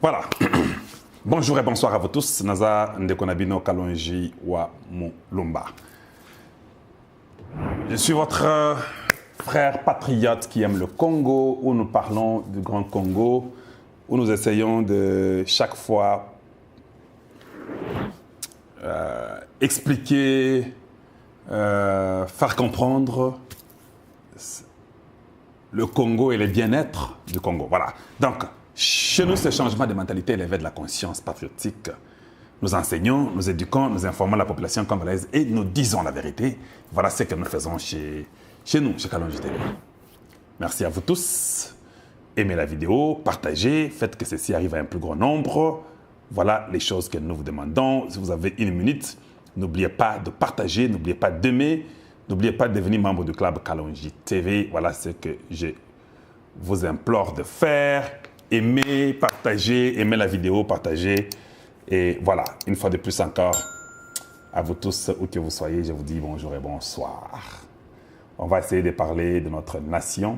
Voilà. Bonjour et bonsoir à vous tous. Naza Ndekonabino Kalonji wa Mulumba. Je suis votre frère patriote qui aime le Congo, où nous parlons du Grand Congo, où nous essayons de chaque fois expliquer, faire comprendre le Congo et le bien-être du Congo. Voilà. Donc, chez nous, ce changement de mentalité, l'éveil de la conscience patriotique. Nous enseignons, nous éduquons, nous informons la population congolaise et nous disons la vérité. Voilà ce que nous faisons chez nous, chez Kalonji TV. Merci à vous tous. Aimez la vidéo, partagez, faites que ceci arrive à un plus grand nombre. Voilà les choses que nous vous demandons. Si vous avez une minute, n'oubliez pas de partager, n'oubliez pas d'aimer, n'oubliez pas de devenir membre du club Kalonji TV. Voilà ce que je vous implore de faire. Aimez, partagez, aimez la vidéo, partagez. Et voilà, une fois de plus encore, à vous tous, où que vous soyez, je vous dis bonjour et bonsoir. On va essayer de parler de notre nation.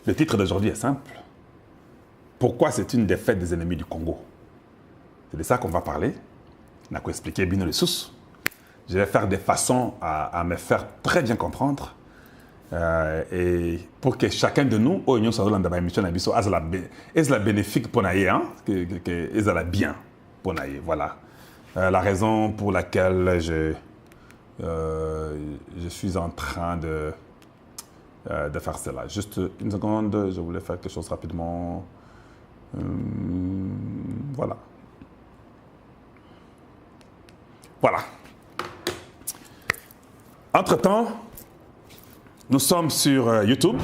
Le titre d'aujourd'hui est simple. Pourquoi c'est une défaite des ennemis du Congo? C'est de ça qu'on va parler. On a expliqué bien les sources. Je vais faire des façons à me faire très bien comprendre. Et pour que chacun de nous, au Union Sado dans l'émission Nabiso, est la bénéfique pour naïe, est la bien pour naïe. Voilà la raison pour laquelle je suis en train de faire cela. Juste une seconde, je voulais faire quelque chose rapidement. Voilà. Voilà. Entre-temps, nous sommes sur YouTube,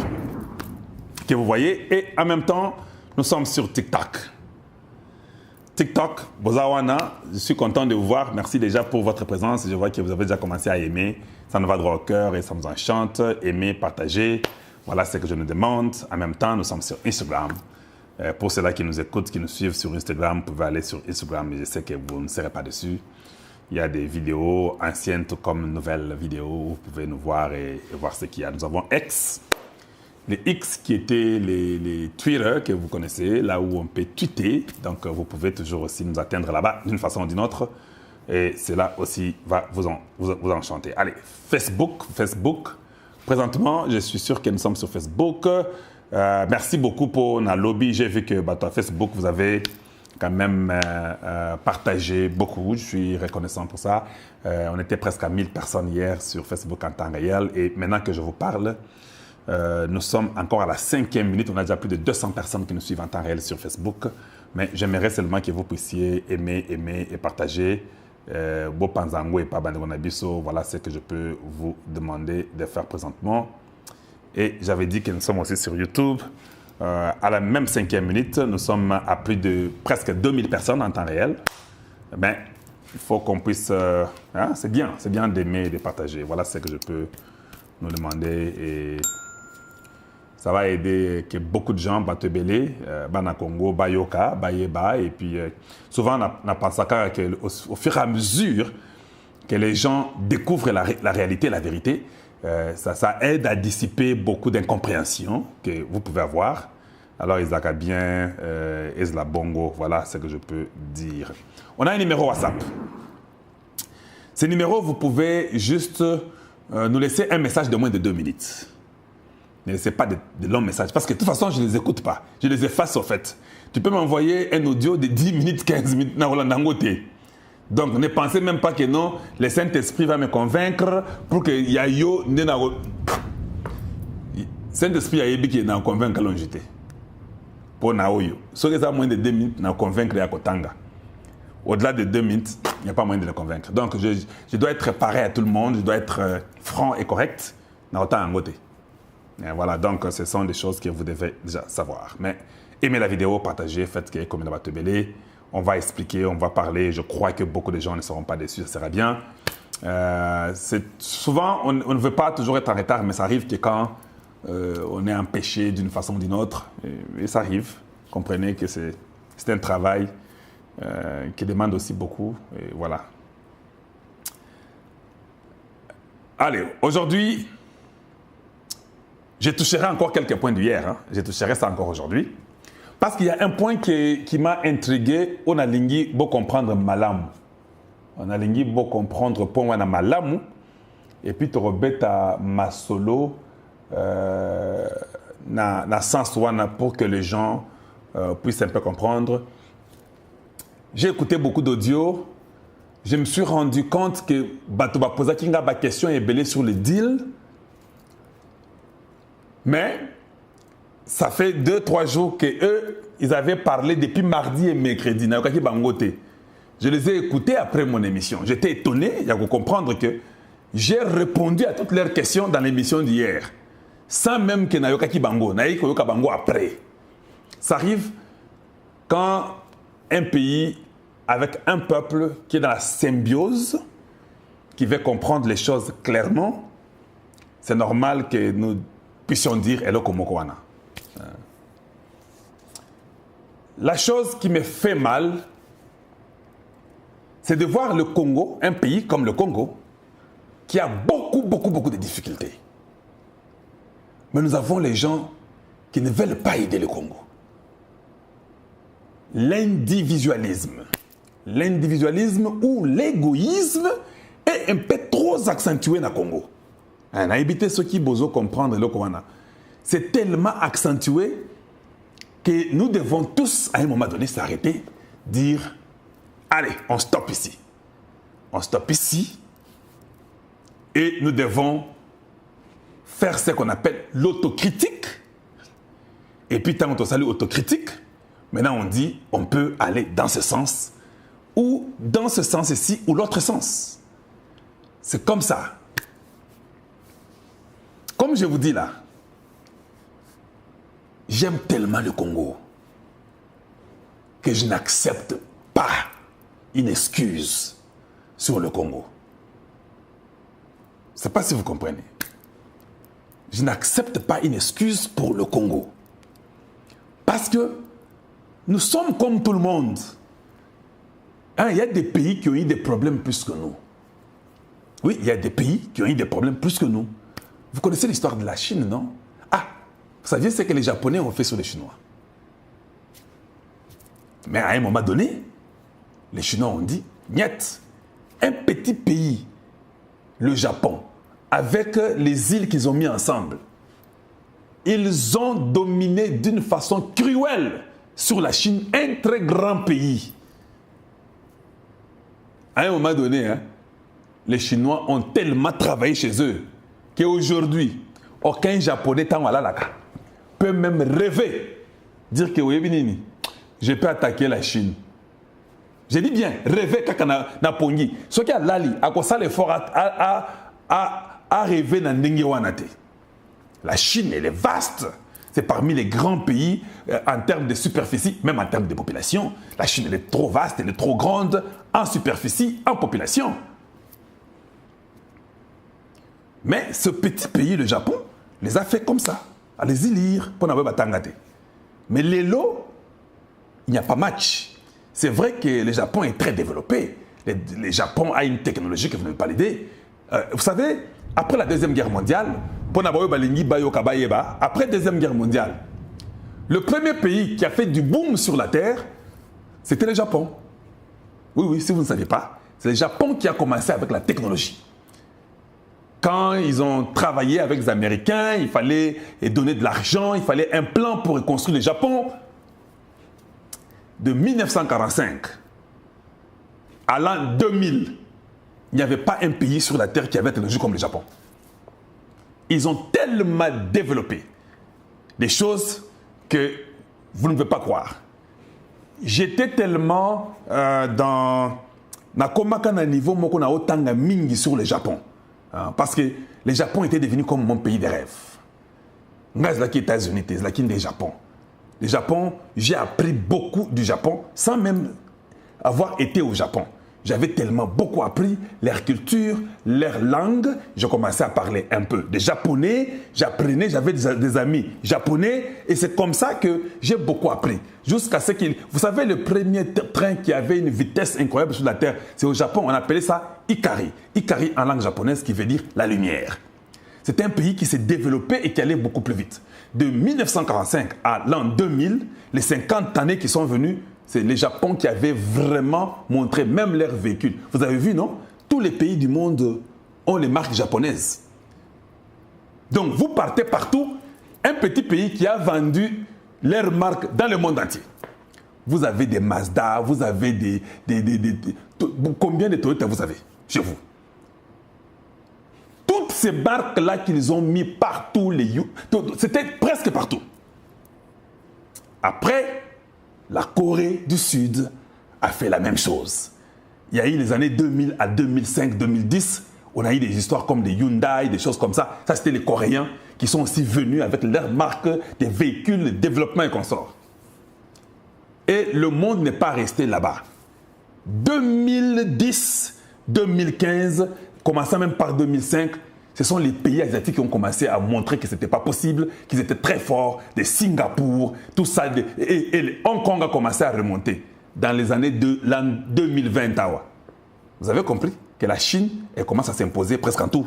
que vous voyez, et en même temps, nous sommes sur TikTok. TikTok, Bozawana, je suis content de vous voir. Merci déjà pour votre présence. Je vois que vous avez déjà commencé à aimer. Ça nous va droit au cœur et ça nous enchante. Aimer, partager. Voilà ce que je nous demande. En même temps, nous sommes sur Instagram. Pour ceux-là qui nous écoutent, qui nous suivent sur Instagram, vous pouvez aller sur Instagram, mais je sais que vous ne serez pas dessus. Il y a des vidéos anciennes, tout comme nouvelles vidéos. Vous pouvez nous voir et voir ce qu'il y a. Nous avons X. Les X qui étaient les Twitter que vous connaissez, là où on peut tweeter. Donc, vous pouvez toujours aussi nous atteindre là-bas d'une façon ou d'une autre. Et cela aussi va vous enchanter. Allez, Facebook. Présentement, je suis sûr que nous sommes sur Facebook. Merci beaucoup pour notre lobby. J'ai vu que Facebook, vous avez quand même partagé beaucoup. Je suis reconnaissant pour ça. On était presque à 1000 personnes hier sur Facebook en temps réel. Et maintenant que je vous parle, nous sommes encore à la 5e minute. On a déjà plus de 200 personnes qui nous suivent en temps réel sur Facebook. Mais j'aimerais seulement que vous puissiez aimer et partager. Bopanzango et Pabandegonabiso, voilà ce que je peux vous demander de faire présentement. Et j'avais dit que nous sommes aussi sur YouTube. À la même 5e minute, nous sommes à plus de presque 2000 personnes en temps réel. Mais il faut qu'on puisse... c'est bien d'aimer et de partager. Voilà ce que je peux nous demander. Et ça va aider que beaucoup de gens battent belé, Bana Congo, Bayoka, Bayeba. Et puis souvent, on a pensé qu'au fur et à mesure que les gens découvrent la réalité, la vérité, ça aide à dissiper beaucoup d'incompréhension que vous pouvez avoir. Alors, Isaka bien, Isla Bongo, voilà ce que je peux dire. On a un numéro WhatsApp. Ce numéro, vous pouvez juste nous laisser un message de moins de 2 minutes. Ne laissez pas de longs messages, parce que de toute façon, je ne les écoute pas. Je les efface, au fait. Tu peux m'envoyer un audio de 10 minutes, 15 minutes, donc, ne pensez même pas que non, le Saint-Esprit va me convaincre pour que Yayo ne na Saint-Esprit a ébi qui na convaincre Kalonji TV. Pour Naoyo. Ce qui est moins de 2 minutes, na convaincre Yakotanga. Au-delà de 2 minutes, il n'y a pas moyen de le convaincre. Donc, je dois être pareil à tout le monde, je dois être franc et correct. Na autant en côté. Voilà, donc ce sont des choses que vous devez déjà savoir. Mais aimez la vidéo, partagez, faites que comme il va belé. On va expliquer, on va parler. Je crois que beaucoup de gens ne seront pas déçus, ça sera bien. Souvent, on ne veut pas toujours être en retard, mais ça arrive que quand on est empêché d'une façon ou d'une autre, et ça arrive. Comprenez que c'est un travail qui demande aussi beaucoup. Et voilà. Allez, aujourd'hui, je toucherai encore quelques points d'hier. Je toucherai ça encore aujourd'hui. Parce qu'il y a un point qui m'a intrigué. On a lingi beau comprendre malam. On a lingi beau comprendre point wana malam. Et puis tu rebêtes à ma solo na sens wana pour que les gens puissent un peu comprendre. J'ai écouté beaucoup d'audio. Je me suis rendu compte que bato ba posa kinga ba question est belé sur le deal. Mais ça fait 2-3 jours que eux, ils avaient parlé depuis mardi et mercredi. Je les ai écoutés après mon émission. J'étais étonné, il y a qu'à comprendre que j'ai répondu à toutes leurs questions dans l'émission d'hier. Sans même que Nayoka Kibango, Nayoka Bango après. Ça arrive quand un pays avec un peuple qui est dans la symbiose, qui veut comprendre les choses clairement, c'est normal que nous puissions dire Hello Komokoana. La chose qui me fait mal, c'est de voir le Congo, un pays comme le Congo, qui a beaucoup de difficultés. Mais nous avons les gens qui ne veulent pas aider le Congo. L'individualisme ou l'égoïsme est un peu trop accentué dans le Congo. On a évité ce qui besoin comprendre le Congo. C'est tellement accentué que nous devons tous, à un moment donné, s'arrêter, dire allez, on stoppe ici. On stoppe ici et nous devons faire ce qu'on appelle l'autocritique. Et puis, tant qu'on salue autocritique, maintenant on dit on peut aller dans ce sens ou dans ce sens ici ou l'autre sens. C'est comme ça. Comme je vous dis là, j'aime tellement le Congo que je n'accepte pas une excuse sur le Congo. Je ne sais pas si vous comprenez. Je n'accepte pas une excuse pour le Congo. Parce que nous sommes comme tout le monde. Il y a des pays qui ont eu des problèmes plus que nous. Oui, il y a des pays qui ont eu des problèmes plus que nous. Vous connaissez l'histoire de la Chine, non? Ah, vous saviez ce que les Japonais ont fait sur les Chinois. Mais à un moment donné, les Chinois ont dit, niet, un petit pays, le Japon, avec les îles qu'ils ont mis ensemble, ils ont dominé d'une façon cruelle sur la Chine, un très grand pays. À un moment donné, les Chinois ont tellement travaillé chez eux qu'aujourd'hui, aucun Japonais peut même rêver, dire que je peux attaquer la Chine. Je dis bien, rêver na pongi. Ce qui a lali, à quoi ça l'effort à rêver dans Ndenge. La Chine, elle est vaste. C'est parmi les grands pays en termes de superficie, même en termes de population. La Chine, elle est trop vaste, elle est trop grande en superficie, en population. Mais ce petit pays, le Japon, les a fait comme ça. Allez-y lire pour n'avoir pas tangate. Mais les lots, il n'y a pas match. C'est vrai que le Japon est très développé. Le Japon a une technologie que vous n'avez pas l'idée. Vous savez, après la Deuxième Guerre mondiale, après la Deuxième Guerre mondiale, le premier pays qui a fait du boom sur la Terre, c'était le Japon. Oui, si vous ne savez pas, c'est le Japon qui a commencé avec la technologie. Quand ils ont travaillé avec les Américains, il fallait donner de l'argent, il fallait un plan pour reconstruire le Japon. De 1945 à l'an 2000, il n'y avait pas un pays sur la Terre qui avait une technologie comme le Japon. Ils ont tellement développé des choses que vous ne pouvez pas croire. J'étais tellement dans un niveau où on a autant de mingi sur le Japon. Parce que le Japon était devenu comme mon pays de rêve. Je suis aux États-Unis, je suis au Japon. Le Japon, j'ai appris beaucoup du Japon sans même avoir été au Japon. J'avais tellement beaucoup appris leur culture, leur langue. Je commençais à parler un peu de japonais. J'apprenais, j'avais des amis japonais. Et c'est comme ça que j'ai beaucoup appris. Jusqu'à ce qu'il... Vous savez, le premier train qui avait une vitesse incroyable sur la Terre, c'est au Japon. On appelait ça Ikari. Ikari en langue japonaise qui veut dire la lumière. C'était un pays qui s'est développé et qui allait beaucoup plus vite. De 1945 à l'an 2000, les 50 années qui sont venues, c'est le Japon qui avait vraiment montré même leurs véhicules. Vous avez vu, non? Tous les pays du monde ont les marques japonaises. Donc, vous partez partout, un petit pays qui a vendu leurs marques dans le monde entier. Vous avez des Mazda, vous avez combien de Toyota vous avez chez vous? Toutes ces marques-là qu'ils ont mis partout, c'était presque partout. Après, la Corée du Sud a fait la même chose. Il y a eu les années 2000 à 2005, 2010, on a eu des histoires comme des Hyundai, des choses comme ça. Ça, c'était les Coréens qui sont aussi venus avec leurs marques, des véhicules, le développement et consorts. Et le monde n'est pas resté là-bas. 2010, 2015, commençant même par 2005, ce sont les pays asiatiques qui ont commencé à montrer que ce n'était pas possible, qu'ils étaient très forts, des Singapour, tout ça. Et Hong Kong a commencé à remonter dans les années de l'an 2020. Vous avez compris que la Chine, elle commence à s'imposer presque en tout.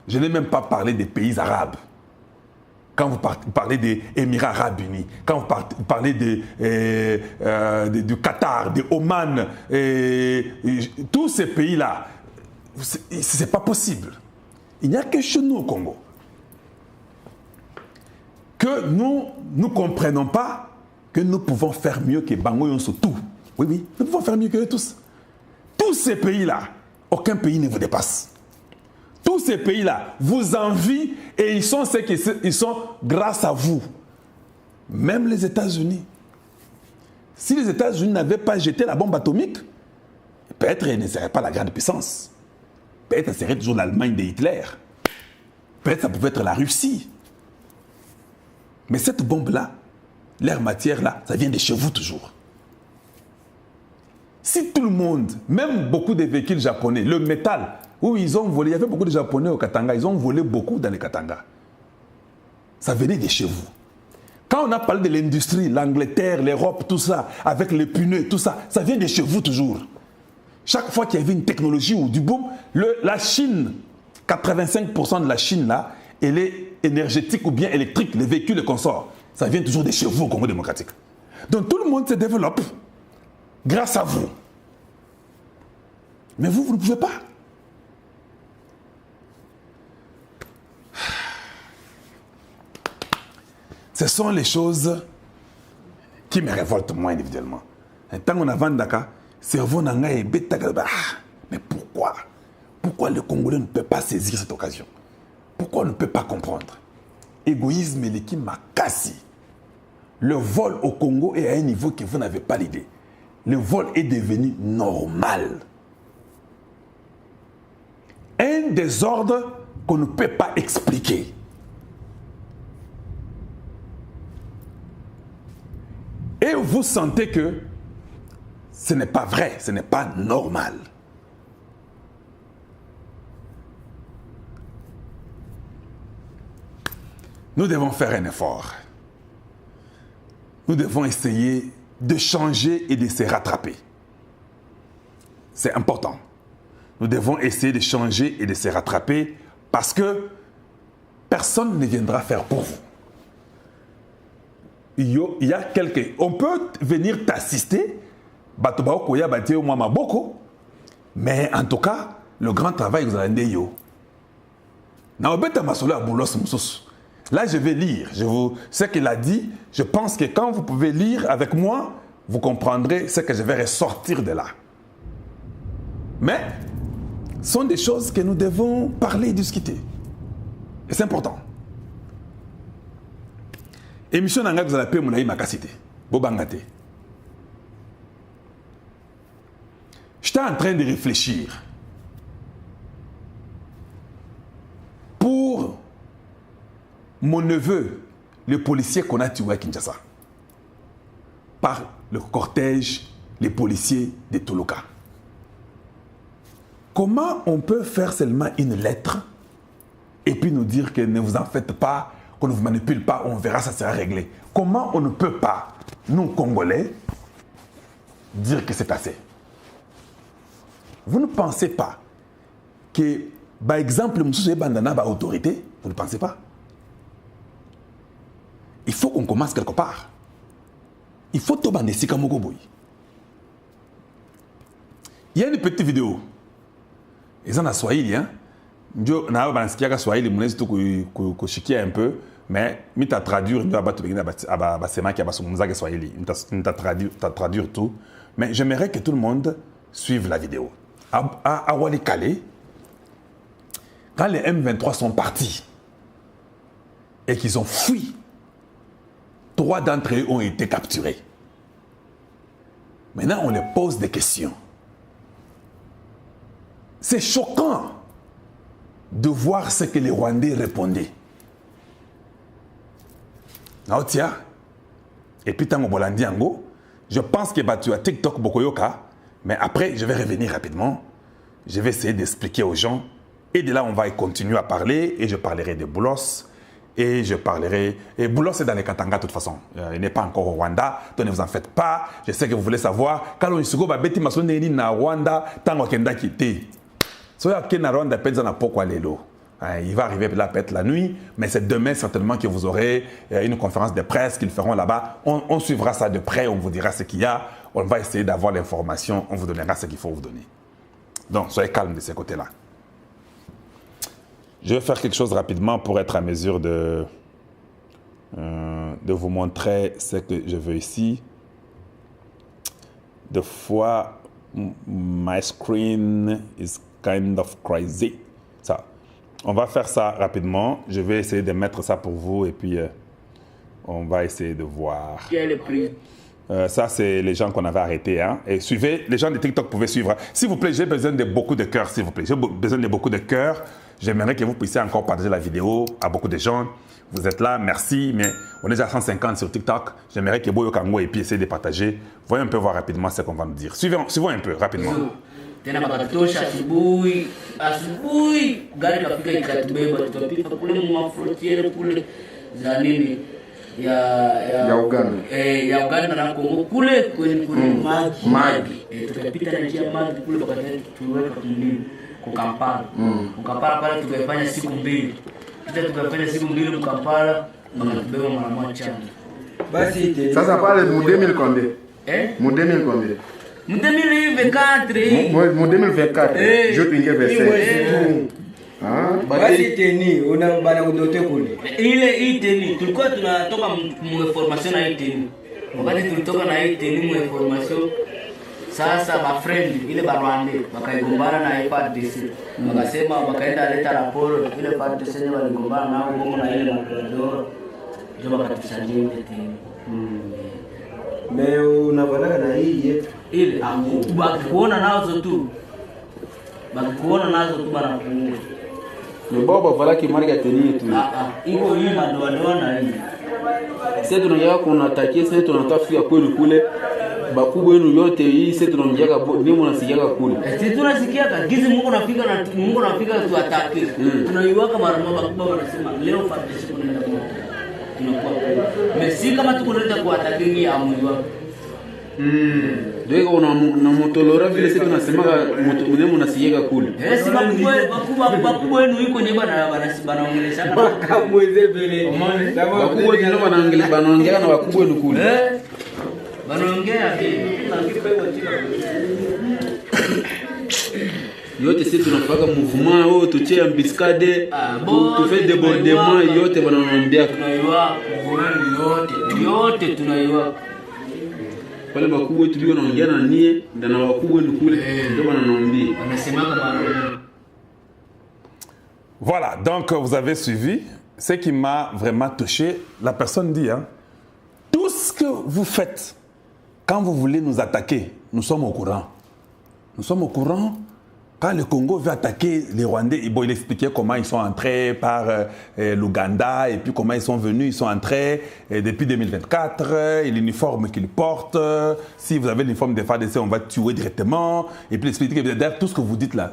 Je n'ai même pas parlé des pays arabes. Quand vous parlez des Émirats arabes unis, quand vous parlez du Qatar, de Oman, tous ces pays-là, ce n'est pas possible. Il n'y a que chez nous au Congo que nous ne comprenons pas que nous pouvons faire mieux que Bango Yonso tout. Oui, oui, nous pouvons faire mieux que eux tous. Tous ces pays-là, aucun pays ne vous dépasse. Tous ces pays-là vous envient et ils sont grâce à vous. Même les États-Unis. Si les États-Unis n'avaient pas jeté la bombe atomique, peut-être ils ne seraient pas la grande puissance. Peut-être ça serait toujours l'Allemagne de Hitler. Peut-être ça pouvait être la Russie. Mais cette bombe-là, l'air matière-là, ça vient de chez vous toujours. Si tout le monde, même beaucoup de véhicules japonais, le métal, oui, ils ont volé. Il y avait beaucoup de Japonais au Katanga. Ils ont volé beaucoup dans les Katanga. Ça venait de chez vous. Quand on a parlé de l'industrie, l'Angleterre, l'Europe, tout ça, avec les pneus, tout ça, ça vient de chez vous toujours. Chaque fois qu'il y avait une technologie ou du boom, la Chine, 85% de la Chine, là, elle est énergétique ou bien électrique, les véhicules et consorts. Ça vient toujours de chez vous au Congo démocratique. Donc tout le monde se développe grâce à vous. Mais vous ne pouvez pas. Ce sont les choses qui me révoltent moi individuellement. Tant qu'on a vendu Dakar, cerveau n'a pas été. Mais pourquoi? Pourquoi le Congolais ne peut pas saisir cette occasion? Pourquoi on ne peut pas comprendre? Égoïsme et l'équipe m'a cassé. Le vol au Congo est à un niveau que vous n'avez pas l'idée. Le vol est devenu normal. Un désordre qu'on ne peut pas expliquer. Et vous sentez que ce n'est pas vrai, ce n'est pas normal. Nous devons faire un effort. Nous devons essayer de changer et de se rattraper. C'est important. Nous devons essayer de changer et de se rattraper parce que personne ne viendra faire pour vous. Il y a quelqu'un. On peut venir t'assister, mais en tout cas, le grand travail, vous allez dire. Là, je vais lire. Ce qu'il a dit, je pense que quand vous pouvez lire avec moi, vous comprendrez ce que je vais ressortir de là. Mais, ce sont des choses que nous devons parler et discuter. Et c'est important. Émission nanga vous allez mon makasité. Bobangate. J'étais en train de réfléchir pour mon neveu, le policier qu'on a tué à Kinshasa, par le cortège, les policiers de Toluca. Comment on peut faire seulement une lettre et puis nous dire que ne vous en faites pas, qu'on ne vous manipule pas, on verra, ça sera réglé. Comment on ne peut pas, nous Congolais, dire que c'est assez? Vous ne pensez pas que Par exemple, monsieur bandana ba autorité, vous ne pensez pas? Il faut qu'on commence quelque part. Il faut tout bander si comme Goboy. Il y a une petite vidéo. Ils en ont Swahili, hein. Je n'ai pas pensé qu'il y a Swahili, mais je vais chiquer un peu. Mais je vais traduire, je vais traduire tout. Mais j'aimerais que tout le monde suive la vidéo. À Walikale, quand les M23 sont partis et qu'ils ont fui, 3 d'entre eux ont été capturés. Maintenant, on leur pose des questions. C'est choquant de voir ce que les Rwandais répondaient. Naotia, et puis Tango Bolandiango, je pense que tu as TikTok Bokoyoka, mais après, je vais revenir rapidement. Je vais essayer d'expliquer aux gens. Et de là, on va continuer à parler. Et je parlerai de Boulos. Et je parlerai... Et Boulos est dans les Katanga, de toute façon. Il n'est pas encore au Rwanda. Donc, ne vous en faites pas. Je sais que vous voulez savoir. Quand on dit que Beti Masoneri na Rwanda, Tango Kenda Kite. Soya Kena Rwanda, Pezana Pokwa Lelo. Il va arriver là peut-être la nuit, mais c'est demain certainement que vous aurez une conférence de presse qu'ils feront là-bas. On suivra ça de près, on vous dira ce qu'il y a. On va essayer d'avoir l'information, on vous donnera ce qu'il faut vous donner. Donc, soyez calme de ce côté-là. Je vais faire quelque chose rapidement pour être à mesure de vous montrer ce que je veux ici. The fois, my screen is kind of crazy. Ça. On va faire ça rapidement. Je vais essayer de mettre ça pour vous et puis on va essayer de voir. Quel est le prix? Ça, c'est les gens qu'on avait arrêtés. Hein. Et suivez, les gens de TikTok pouvaient suivre. S'il vous plaît, j'ai besoin de beaucoup de cœur, s'il vous plaît. J'ai besoin de beaucoup de cœur. J'aimerais que vous puissiez encore partager la vidéo à beaucoup de gens. Vous êtes là, merci, mais on est déjà à 150 sur TikTok. J'aimerais que Boyo Kango et puis essayer de partager. Voyons un peu voir rapidement ce qu'on va nous dire. Suivons un peu, rapidement. Tena bakatosha asubuhi gari kafika ikatubeba tukapita kule mafrontiere kule za nini ya Uganda ya Uganda na Kongo kule kwenye maji tukapita na njia maji kule bakatani tuweka kumlima kwa Kampala Kampala pale tukafanya siku mbili tukafanya siku mbili Kampala bakatubeba mara moja basi sasa pale mu 2000 combien mu 2000 combien mu 2024 mu 2024 je tuingie verset basi teni una bana kudote kule ile teni tulikuwa tunatoka mu formation na teni wakati tulitoka na teni mu formation sasa ba friend ile ba Rwanda bakaigombana na FARDC wakasema wakaenda leta raporo ile FARDC ni waligombana nao bomo na ile makadoro ndio wakatusajili teni leo unavalaka na hii yetu ile bakikuona nazo tu bana kuunga ni baba valaki marga teni tu iko hii madoa na hii sisi tunaja kuna takia sisi tunatafika kwenu kule bakubwa wenu yote hii sisi tunamjaga ni mnasijaga kule sisi tunasikia gizi Mungu anafika tu atake tunaiwaka mara moja bakubwa wanasema leo FARDC kunaenda tunakuwa mesi kama tukuleta kwa atake hii amuri wako ndio kuna na motolora vile sisi tunasema mtu mnasijaga kule si bakubwa wenu iko nyeba na banaongelesha kamweze vile bakubwa ndio wanaongea na bakubwa wenu kule wanaongea yote sisi tunafaka mouvement au tuchia mbiskade tu fait débordement yote wanaambia tunaiwa yote tunaiwa wale bakubwa wetu ndio wanaongea na nie na wakubwa wenu kule ndio wanaambia wanasema kama. Voilà, donc vous avez suivi. Ce qui m'a vraiment touché, la personne dit, hein, tout ce que vous faites, quand vous voulez nous attaquer, nous sommes au courant. Nous sommes au courant. Quand le Congo veut attaquer les Rwandais, il expliquait comment ils sont entrés par l'Ouganda et puis comment ils sont venus. Ils sont entrés depuis 2024, et l'uniforme qu'ils portent. Si vous avez l'uniforme des FARDC, on va tuer directement. Et puis expliquer que derrière tout ce que vous dites là,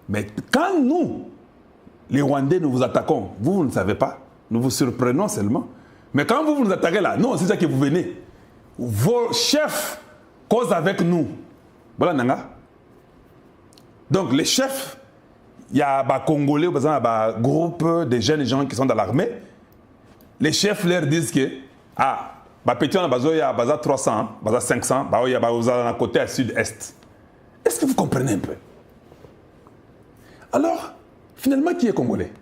mais quand nous, les Rwandais, nous vous attaquons, vous ne savez pas. Nous vous surprenons seulement. Mais quand vous nous attaquez là, non, c'est ça que vous venez. Vos chefs causent avec nous. Voilà, Nanga. Donc les chefs, il y a des Congolais, par exemple, un groupe de jeunes gens qui sont dans l'armée. Les chefs leur disent que petit on a 300, 500, il y a un côté à sud-est. Est-ce que vous comprenez un peu? Alors, finalement, qui est Congolais?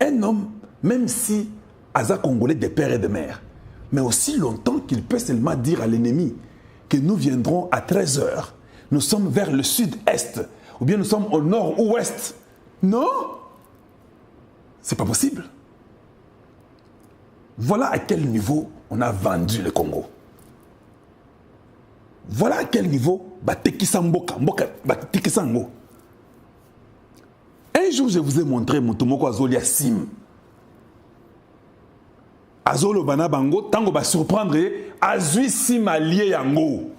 Un homme, même si Aza Congolais des pères et des mères, mais aussi longtemps qu'il peut seulement dire à l'ennemi que nous viendrons à 13h, nous sommes vers le sud-est, ou bien nous sommes au nord-ouest. Non, c'est pas possible. Voilà à quel niveau on a vendu le Congo. Voilà à quel niveau un jour, je vous ai montré Motomoko Azoli Sim. Azolo Bana Bango, tango va surprendre, Azui Sim allié Yango.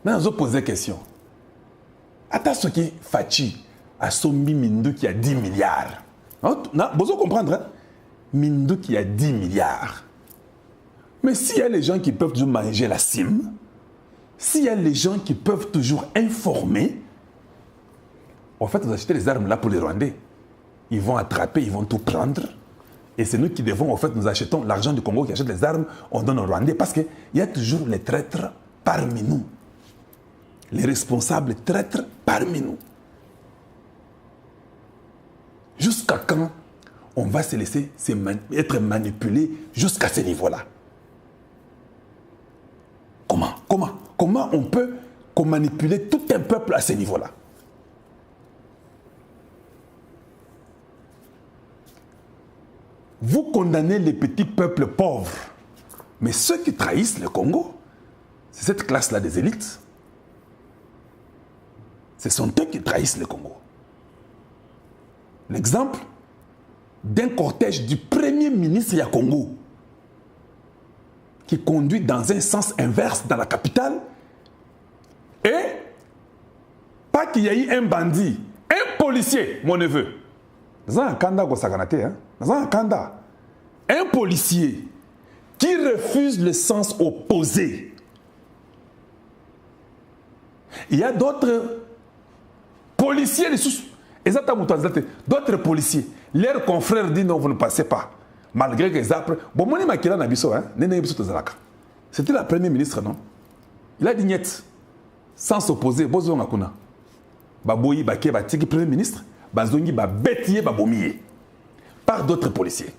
Maintenant, je pose des questions. Attends ce qui Fachi a Sombi Mindu qui a 10 milliards. Vous comprendre, hein? Mindu qui a 10 milliards. Mais s'il y a les gens qui peuvent toujours manger la cime, s'il y a les gens qui peuvent toujours informer, en fait, vous achetez les armes là pour les Rwandais. Ils vont attraper, ils vont tout prendre. Et c'est nous qui devons, en fait, nous achetons l'argent du Congo qui achète les armes, on donne aux Rwandais. Parce qu'il y a toujours les traîtres parmi nous. Les responsables traîtres parmi nous. Jusqu'à quand on va se laisser être manipulé jusqu'à ce niveau-là? Comment on peut manipuler tout un peuple à ce niveau-là? Vous condamnez les petits peuples pauvres. Mais ceux qui trahissent le Congo, c'est cette classe-là des élites. Ce sont eux qui trahissent le Congo. L'exemple d'un cortège du premier ministre du Congo qui conduit dans un sens inverse dans la capitale et pas qu'il y ait eu un bandit, un policier, mon neveu. Un policier qui refuse le sens opposé. Il y a d'autres policiers, d'autres policiers. Leurs confrères disent non, vous ne passez pas. Malgré que Zapre, c'était la première ministre, non? Il a dit niet, sans s'opposer, Bozo Ngakuna. Baboyi, Baké, Batiki, premier ministre, Bazongi, Babetiye, Babomiye. Par d'autres policiers.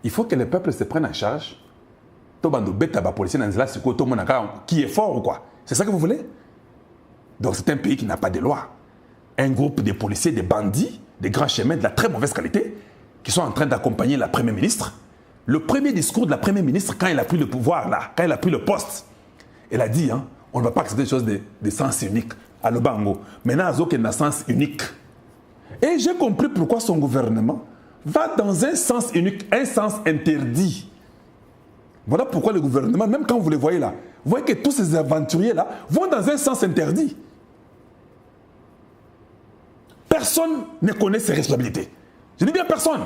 Il faut que le peuple se prenne en charge. Tobando beta ba policier dans la qui est fort ou quoi? C'est ça que vous voulez? Donc c'est un pays qui n'a pas de loi. Un groupe de policiers, de bandits, de grands chemins de la très mauvaise qualité, qui sont en train d'accompagner la première ministre. Le premier discours de la première ministre, quand elle a pris le pouvoir, là, quand elle a pris le poste, elle a dit, hein, on ne va pas accepter des choses de sens unique à l'Obango. Maintenant, elle a un sens unique. Et j'ai compris pourquoi son gouvernement va dans un sens unique, un sens interdit. Voilà pourquoi le gouvernement, même quand vous les voyez là, vous voyez que tous ces aventuriers-là vont dans un sens interdit. Personne ne connaît ses responsabilités. Je dis bien personne.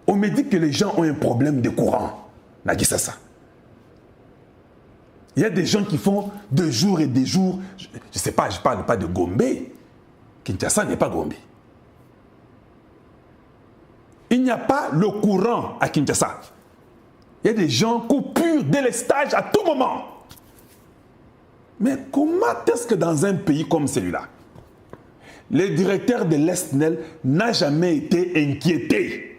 On me dit que les gens ont un problème de courant. Il y a des gens qui font des jours et des jours. Je ne sais pas, je ne parle pas de Gombe. Kinshasa n'est pas Gombe. Il n'y a pas le courant à Kinshasa. Il y a des gens coupures, délestage à tout moment. Mais comment est-ce que dans un pays comme celui-là, le directeur de l'ESNEL n'a jamais été inquiété?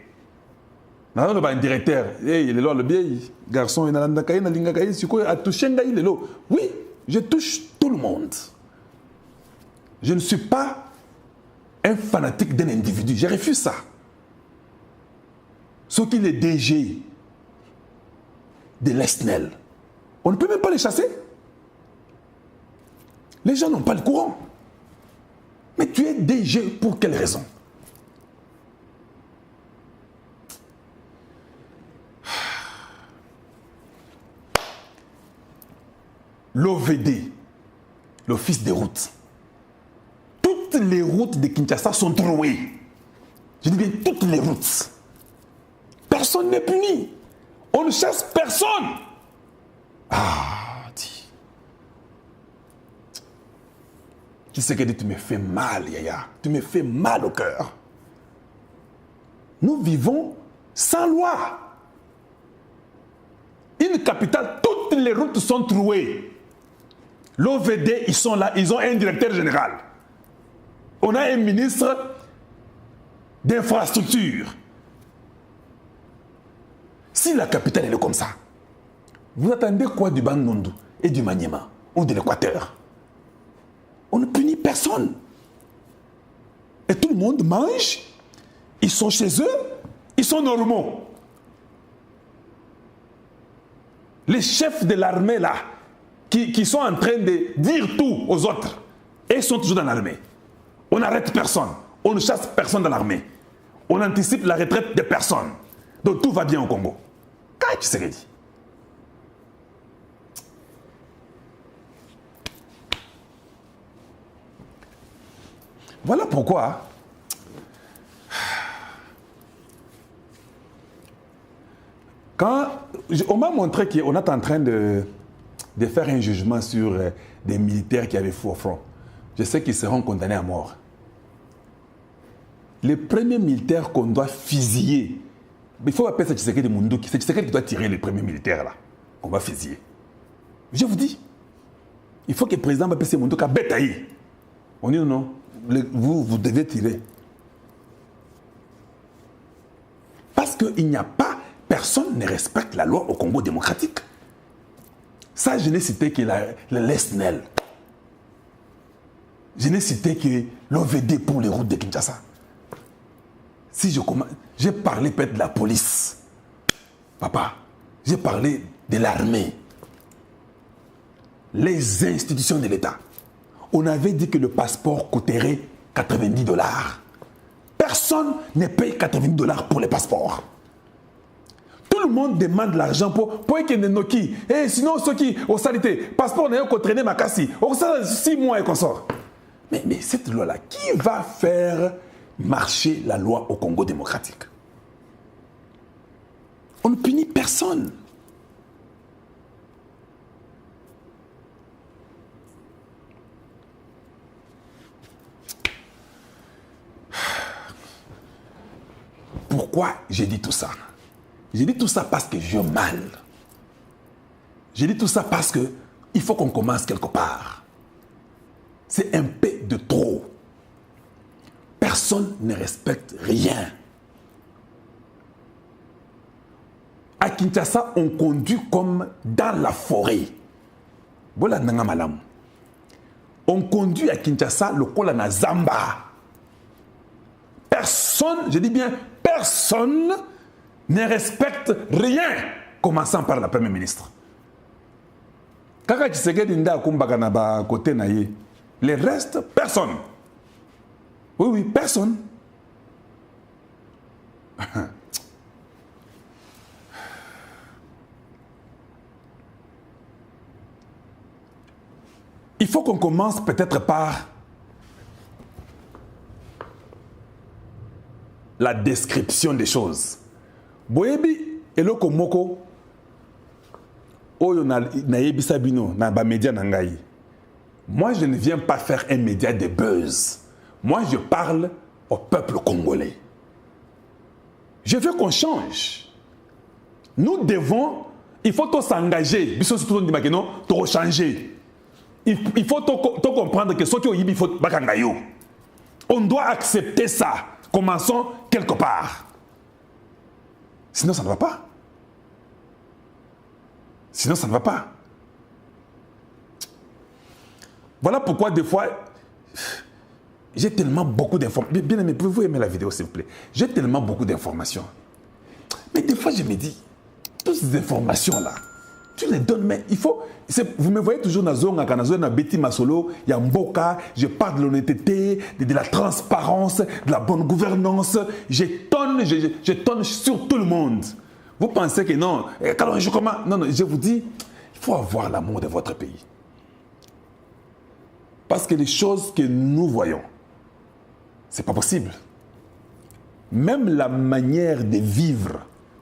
Un directeur, le vieil garçon, oui, je touche tout le monde. Je ne suis pas un fanatique d'un individu, je refuse ça. Ceux qui les DG de l'ESNEL, on ne peut même pas les chasser. Les gens n'ont pas le courant. Mais tu es DG pour quelle raison? L'OVD, l'Office des routes. Toutes les routes de Kinshasa sont trouées. Je dis bien toutes les routes. Personne n'est puni. On ne chasse personne. Ah, dis. Qui c'est qui dit tu me fais mal, Yaya? Tu me fais mal au cœur. Nous vivons sans loi. Une capitale, toutes les routes sont trouées. L'OVD, ils sont là, ils ont un directeur général. On a un ministre d'infrastructure. Si la capitale elle est comme ça, vous attendez quoi du Bandundu et du Maniema ou de l'Équateur? On ne punit personne. Et tout le monde mange, ils sont chez eux, ils sont normaux. Les chefs de l'armée là, qui sont en train de dire tout aux autres, et ils sont toujours dans l'armée. On n'arrête personne, on ne chasse personne dans l'armée. On anticipe la retraite de personnes. Donc tout va bien au Congo. Qu'est-ce que tu sais dit? Voilà pourquoi quand on m'a montré qu'on est en train de faire un jugement sur des militaires qui avaient fui au front, je sais qu'ils seront condamnés à mort. Les premiers militaires qu'on doit fusiller, il faut appeler ça Tshisekedi Munduki, c'est Tshisekedi qui doit tirer les premiers militaires là, qu'on va fusiller. Je vous dis, il faut que le président Mbapé Munduki a bétaillé. On dit non, vous devez tirer. Parce qu'il n'y a pas, personne ne respecte la loi au Congo démocratique. Ça, je n'ai cité que l'ESNEL. Je n'ai cité que l'OVD pour les routes de Kinshasa. Si je commence, j'ai parlé peut-être de la police. Papa, j'ai parlé de l'armée. Les institutions de l'État. On avait dit que le passeport coûterait $90. Personne ne paye $90 pour les passeports. Tout le monde demande l'argent pour qu'il ne noki. Et sinon, ceux qui ont salité, passeport n'a pas traîné ma cassie. On ça 6 mois et qu'on sort. Mais cette loi-là, qui va faire marcher la loi au Congo démocratique? On ne punit personne. Pourquoi j'ai dit tout ça? J'ai dit tout ça parce que j'ai mal. J'ai dit tout ça parce que il faut qu'on commence quelque part. C'est un peu de trop. Personne ne respecte rien. À Kinshasa, on conduit comme dans la forêt. Voilà nanga malam. On conduit à Kinshasa le kola na Zamba. Personne, je dis bien personne, ne respecte rien, commençant par la Première ministre. Kaka Tshisekedi nda kumbaka na ba côté na ye. Les restes, personne. Oui, personne. Il faut qu'on commence peut-être par la description des choses. Boyebi eloko moko oyo na yebisa bino na ba média na ngai. Moi je ne viens pas faire un média de buzz. Moi je parle au peuple congolais. Je veux qu'on change. Nous devons, il faut tout s'engager. Biso tout dit makeno to changer. Il faut tout comprendre que ce qui il faut bakangayo. On doit accepter ça. Commençons quelque part. Sinon, ça ne va pas. Sinon, ça ne va pas. Voilà pourquoi, des fois, j'ai tellement beaucoup d'informations. Bien aimé, pouvez-vous aimer la vidéo, s'il vous plaît? J'ai tellement beaucoup d'informations. Mais des fois, je me dis, toutes ces informations-là, tu les donnes, mais il faut... Vous me voyez toujours dans la Betty Masolo, il y a Mboka, je parle de l'honnêteté, de la transparence, de la bonne gouvernance. Je tonne sur tout le monde. Vous pensez que non, non, je vous dis, il faut avoir l'amour de votre pays. Parce que les choses que nous voyons, ce n'est pas possible. même la manière de vivre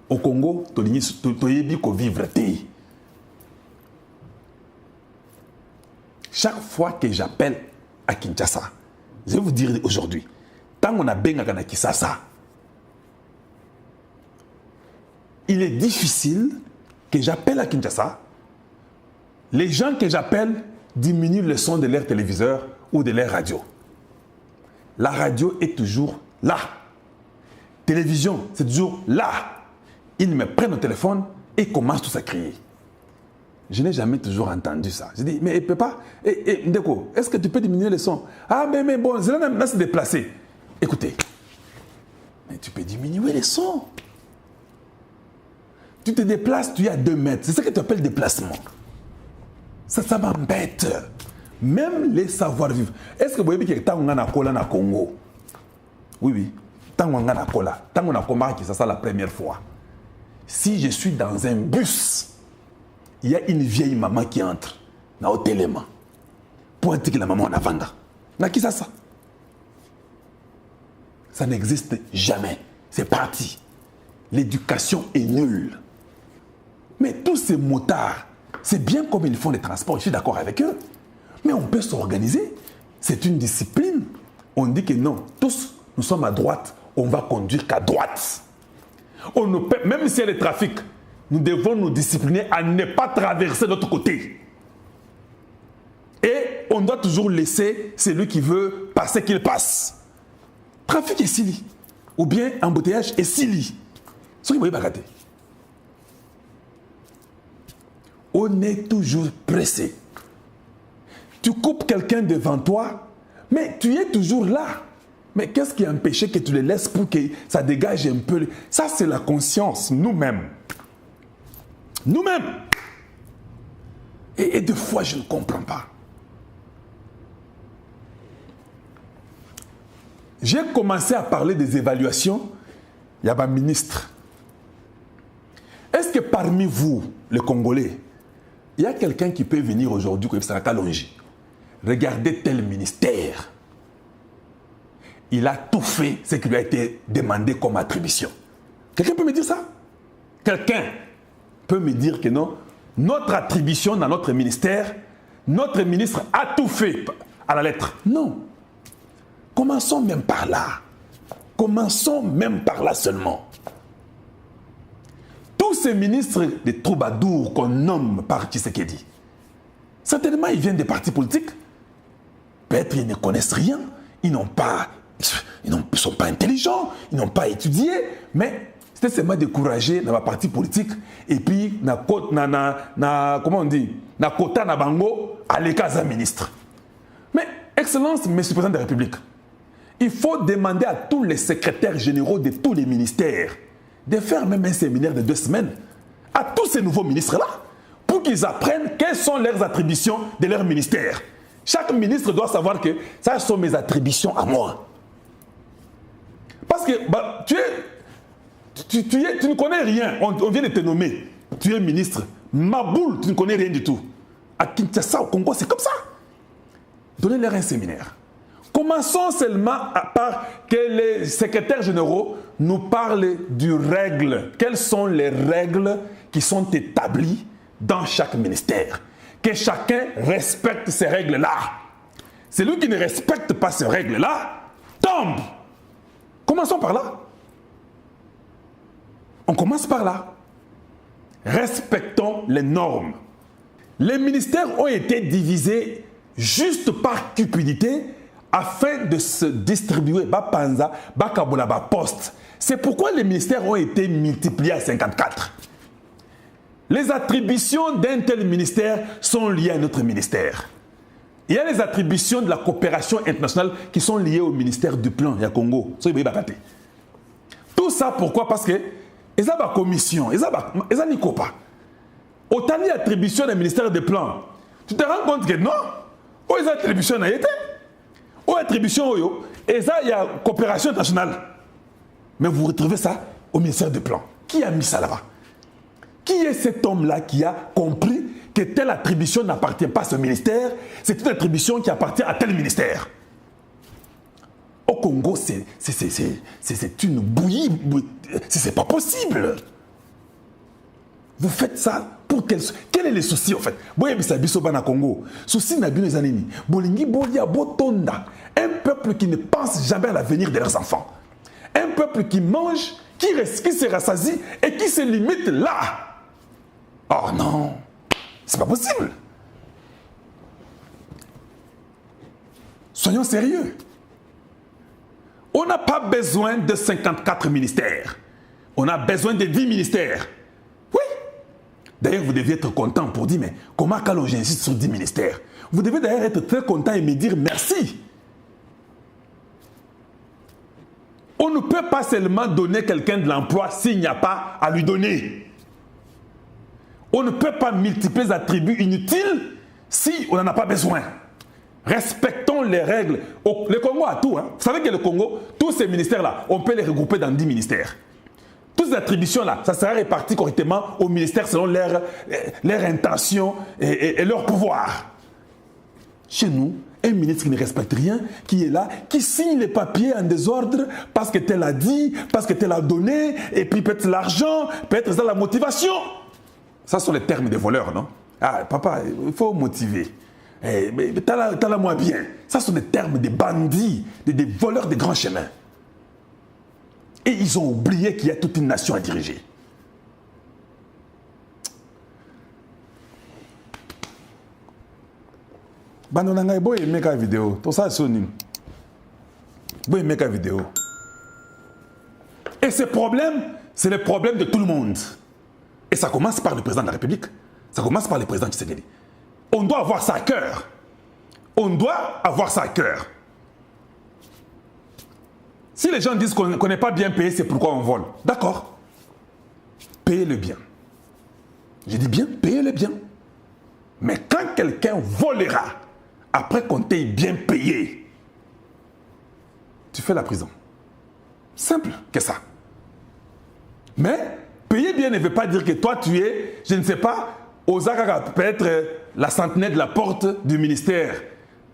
au Congo, tu vivre. Chaque fois que j'appelle à Kinshasa, je vais vous dire aujourd'hui, tant on a Bengakana Kisasa, il est difficile que j'appelle à Kinshasa, les gens que j'appelle diminuent le son de leur téléviseur ou de leur radio. La radio est toujours là. Télévision, c'est toujours là. Ils me prennent au téléphone et commencent tous à crier. Je n'ai jamais toujours entendu ça. Je dis, mais il ne peut pas. Ndeko, est-ce que tu peux diminuer le son? Ah, mais bon, là, c'est déplacé. Écoutez, mais tu peux diminuer le son. Tu te déplaces, tu es à 2 mètres. C'est ça que tu appelles déplacement. Ça m'embête. Même les savoir-vivre. Est-ce que vous voyez que tant on a cola na Congo? Oui. Tant on a cola. Tant on a combattu ça la première fois. Si je suis dans un bus, il y a une vieille maman qui entre dans l'hôtel élément. Pour dire que la maman en avant. Na qui ça? Ça n'existe jamais. C'est parti. L'éducation est nulle. Mais tous ces motards, c'est bien comme ils font les transports, je suis d'accord avec eux. Mais on peut s'organiser. C'est une discipline. On dit que non, tous, nous sommes à droite, on va conduire qu'à droite. On ne peut, même s'il y a le trafic, nous devons nous discipliner à ne pas traverser de l'autre côté. Et on doit toujours laisser celui qui veut passer qu'il passe. Trafic est sili. Ou bien embouteillage est sili. Ce qui va rater. On est toujours pressé. Tu coupes quelqu'un devant toi, mais tu es toujours là. Mais qu'est-ce qui a empêché que tu le laisses pour que ça dégage un peu? Ça, c'est la conscience, nous-mêmes. Nous-mêmes. Et des fois, je ne comprends pas. J'ai commencé à parler des évaluations. Il y a un ministre. Est-ce que parmi vous, les Congolais, il y a quelqu'un qui peut venir aujourd'hui comme ça, regardez tel ministère. Il a tout fait ce qui lui a été demandé comme attribution. Quelqu'un peut me dire ça? Quelqu'un peut me dire que non, notre attribution dans notre ministère, notre ministre a tout fait à la lettre. Non. Commençons même par là. Commençons même par là seulement. Tous ces ministres de troubadours qu'on nomme par Tshisekedi, certainement ils viennent des partis politiques. Peut-être ils ne connaissent rien, ils ne sont pas intelligents, ils n'ont pas étudié, mais c'était seulement découragé dans ma parti politique et puis comment on dit, na quota na bango à l'écart ministre. Mais Excellence, Monsieur le Président de la République, il faut demander à tous les secrétaires généraux de tous les ministères de faire même un séminaire de 2 semaines à tous ces nouveaux ministres-là pour qu'ils apprennent quelles sont leurs attributions de leur ministère. Chaque ministre doit savoir que ça sont mes attributions à moi. Parce que tu ne connais rien. On vient de te nommer. Tu es ministre. Maboule, tu ne connais rien du tout. À Kinshasa, au Congo, c'est comme ça. Donnez-leur un séminaire. Commençons seulement par que les secrétaires généraux nous parlent du règle. Quelles sont les règles qui sont établies dans chaque ministère? Que chacun respecte ces règles-là. Celui qui ne respecte pas ces règles-là tombe. Commençons par là. On commence par là. Respectons les normes. Les ministères ont été divisés juste par cupidité afin de se distribuer Bapanza, Bakabola, Poste. C'est pourquoi les ministères ont été multipliés à 54. Les attributions d'un tel ministère sont liées à notre ministère. Il y a les attributions de la coopération internationale qui sont liées au ministère du plan, il y a Congo. Tout ça pourquoi? Parce que ils ont la commission, ils ont ni copa. Autant les attributions du ministère du plan. Tu te rends compte que non? Où ils ont attribution à été? Où attribution et ça il y a coopération internationale. Mais vous retrouvez ça au ministère du plan. Qui a mis ça là-bas? Qui est cet homme-là qui a compris que telle attribution n'appartient pas à ce ministère, c'est une attribution qui appartient à tel ministère? Au Congo, c'est une bouillie. C'est pas possible. Vous faites ça pour quel est le souci en fait? Boye bisabiso bana Congo. Souci na bino zanini. Bolingi bolia botonda. Un peuple qui ne pense jamais à l'avenir de leurs enfants. Un peuple qui mange, qui se rassasie et qui se limite là. Oh non, c'est pas possible. Soyons sérieux. On n'a pas besoin de 54 ministères. On a besoin de 10 ministères. Oui. D'ailleurs, vous deviez être content pour dire, mais comment quand j'insiste sur 10 ministères? Vous devez d'ailleurs être très content et me dire merci. On ne peut pas seulement donner quelqu'un de l'emploi s'il n'y a pas à lui donner. On ne peut pas multiplier les attributs inutiles si on n'en a pas besoin. Respectons les règles. Le Congo a tout. Hein. Vous savez que le Congo, tous ces ministères-là, on peut les regrouper dans 10 ministères. Toutes ces attributions-là, ça sera réparti correctement aux ministères selon leur intention et leur pouvoir. Chez nous, un ministre qui ne respecte rien, qui est là, qui signe les papiers en désordre parce que tel a dit, parce que tel a donné, et puis peut-être l'argent, peut-être ça la motivation. Ça sont les termes des voleurs, non? Ah, papa, il faut motiver. Mais t'as moi bien. Ça sont des termes des bandits, des voleurs des grands chemins. Et ils ont oublié qu'il y a toute une nation à diriger. Bandonanga, boy, make a vidéo. Tout ça, c'est une boy, make a vidéo. Et ce problème, c'est le problème de tout le monde. Et ça commence par le président de la République. Ça commence par le président Tshisekedi. On doit avoir ça à cœur. On doit avoir ça à cœur. Si les gens disent qu'on n'est pas bien payé, c'est pourquoi on vole. D'accord. Payez-le bien. Je dis bien, payez-le bien. Mais quand quelqu'un volera, après qu'on t'ait bien payé, tu fais la prison. Simple que ça. Mais payer bien ne veut pas dire que toi tu es, je ne sais pas, Osaka peut-être la centenaire de la porte du ministère.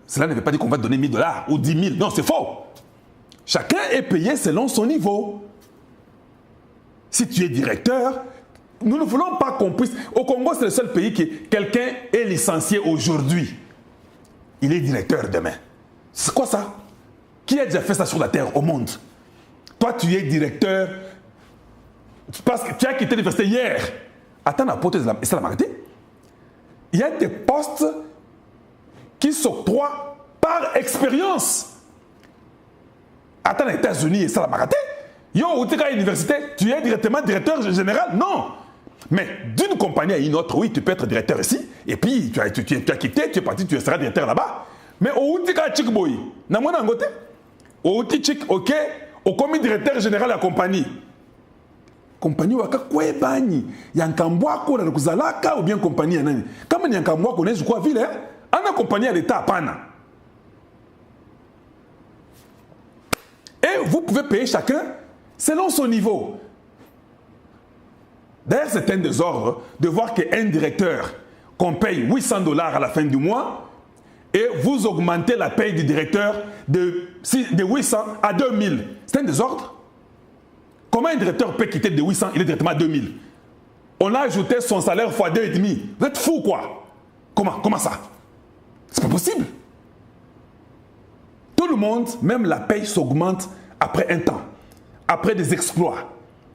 Cela ne veut pas dire qu'on va te donner $1000 ou 10 000. Non, c'est faux. Chacun est payé selon son niveau. Si tu es directeur, nous ne voulons pas qu'on puisse... Au Congo, c'est le seul pays qui quelqu'un est licencié aujourd'hui. Il est directeur demain. C'est quoi ça? Qui a déjà fait ça sur la terre au monde? Toi, tu es directeur parce que tu as quitté l'université hier. Attends, la porte, c'est la marité. Il y a des postes qui s'octroient par expérience. Attends, les États-Unis, c'est la marité. Yo, où tu es à l'université, tu es directement directeur général? Non. Mais d'une compagnie à une autre, oui, tu peux être directeur ici. Et puis, tu as quitté, tu es parti, tu seras directeur là-bas. Mais au tu es à Chikboy, n'a pas de côté. Au Chik, ok, au commis directeur général de la compagnie. Compagnie waka kwe bani yankambwa ko na kuzalaka ou bien compagnie ya nani kama ni yankambwa ko nezu kwa vile ana compagnie à l'état pana. Et vous pouvez payer chacun selon son niveau. D'ailleurs, c'est un désordre de voir qu'un directeur qu'on paye $800 à la fin du mois et vous augmentez la paye du directeur de 800 à 2000. C'est un désordre. Comment un directeur peut quitter de 800, il est directement à 2000? On a ajouté son salaire fois 2,5. Vous êtes fou quoi? Comment ça? C'est pas possible. Tout le monde, même la paye s'augmente après un temps. Après des exploits.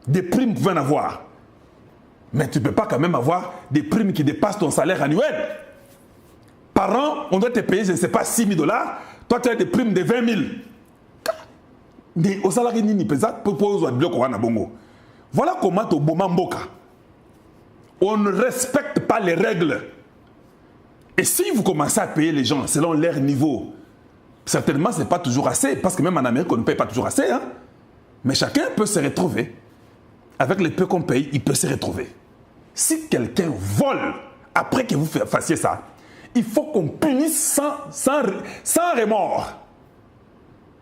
Des primes que vous pouvez en avoir. Mais tu ne peux pas quand même avoir des primes qui dépassent ton salaire annuel. Par an, on doit te payer, je ne sais pas, $6 000. Toi, tu as des primes de 20 000. Mais au salaire, voilà comment au Bomamboka, on ne respecte pas les règles. Et si vous commencez à payer les gens selon leur niveau, certainement ce n'est pas toujours assez, parce que même en Amérique, on ne paye pas toujours assez. Hein? Mais chacun peut se retrouver. Avec les peu qu'on paye, il peut se retrouver. Si quelqu'un vole après que vous fassiez ça, il faut qu'on punisse sans remords.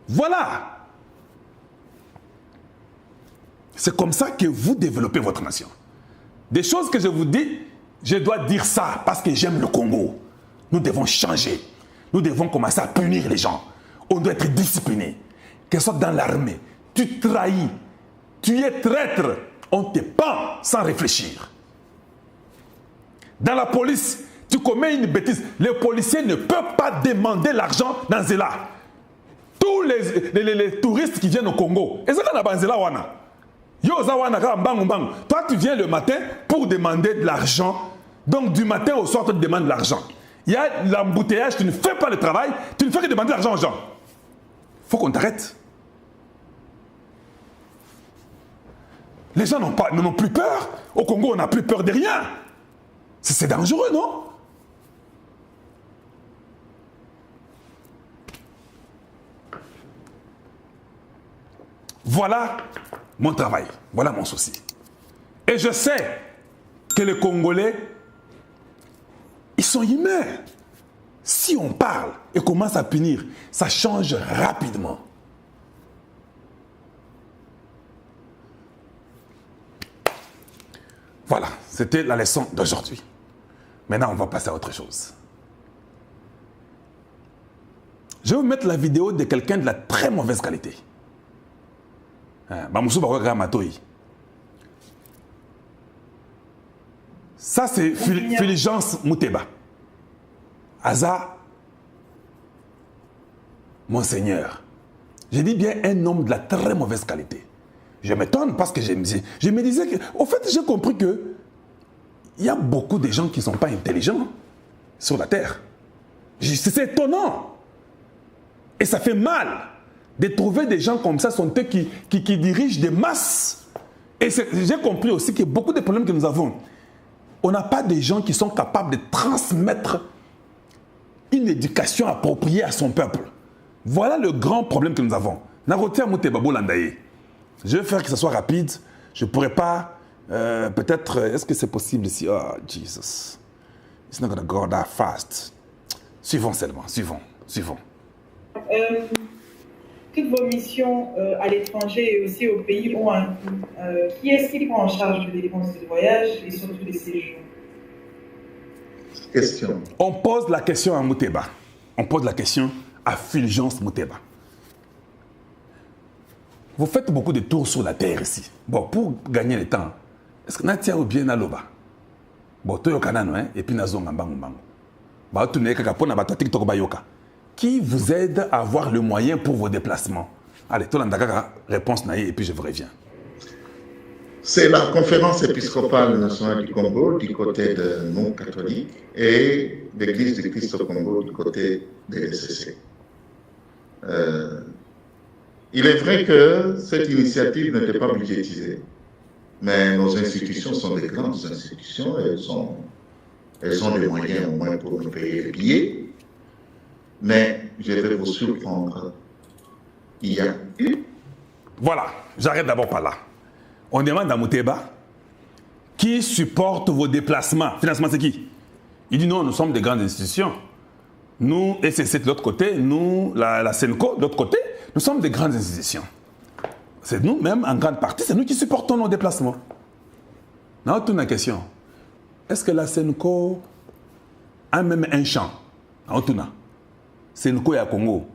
Voilà. C'est comme ça que vous développez votre nation. Des choses que je vous dis, je dois dire ça parce que j'aime le Congo. Nous devons changer. Nous devons commencer à punir les gens. On doit être discipliné. qu'elle soit dans l'armée, tu trahis, tu es traître, on te pend sans réfléchir. Dans la police, tu commets une bêtise. Les policiers ne peuvent pas demander l'argent dans Zela. Tous les touristes qui viennent au Congo, et c'est dans Zela wana. Toi, tu viens le matin pour demander de l'argent. Donc, du matin au soir, tu demandes de l'argent. Il y a l'embouteillage, tu ne fais pas le travail, tu ne fais que demander de l'argent aux gens. Il faut qu'on t'arrête. Les gens n'ont plus peur. Au Congo, on n'a plus peur de rien. C'est dangereux, non? Voilà mon travail. Voilà mon souci. Et je sais que les Congolais, ils sont humains. Si on parle et commence à punir, ça change rapidement. Voilà, c'était la leçon d'aujourd'hui. Maintenant, on va passer à autre chose. Je vais vous mettre la vidéo de quelqu'un de la très mauvaise qualité. Ça, c'est Fulgence Muteba. Aza, Monseigneur. Je dis bien un homme de la très mauvaise qualité. Je m'étonne parce que je me disais que, au fait, j'ai compris que il y a beaucoup de gens qui ne sont pas intelligents sur la terre. C'est étonnant. Et ça fait mal de trouver des gens comme ça, sont eux qui dirigent des masses. Et j'ai compris aussi que beaucoup de problèmes que nous avons, on n'a pas des gens qui sont capables de transmettre une éducation appropriée à son peuple. Voilà le grand problème que nous avons. Je vais faire que ce soit rapide. Je ne pourrais pas, peut-être, est-ce que c'est possible ici? Oh, Jesus. It's not going to go that fast. Suivons seulement, suivons. Toutes vos missions à l'étranger et aussi au pays ont un coût. Qui est-ce qui prend en charge les dépenses de voyage et surtout les séjours? Question. On pose la question à Muteba. On pose la question à Fulgence Muteba. Vous faites beaucoup de tours sur la terre ici. Bon, pour gagner le temps, est-ce que Natia ou bien Naloba? Bon, Toyo Kanano, et puis Nazonga Mbangu Mbangu. Bah, tu n'es qu'à pona bata TikTok Bayoka. Qui vous aide à avoir le moyen pour vos déplacements? Allez, Tolandaka, réponse naïe, et puis je vous reviens. C'est la conférence épiscopale nationale du Congo du côté de non catholiques et l'église du Christ au Congo du côté de l'ECC. Il est vrai que cette initiative n'était pas budgétisée, mais nos institutions sont des grandes institutions, elles ont les moyens au moins pour nous payer les billets. Mais je vais vous surprendre. Il y a eu. Voilà, j'arrête d'abord par là. On demande à Muteba qui supporte vos déplacements. Financement, c'est qui? Il dit non, nous sommes des grandes institutions. Nous, SCC de l'autre côté, nous, la Senco de l'autre côté, nous sommes des grandes institutions. C'est nous-mêmes, en grande partie, c'est nous qui supportons nos déplacements. Now, toute la question. Est-ce que la Senco a même un champ? Senco et à Congo.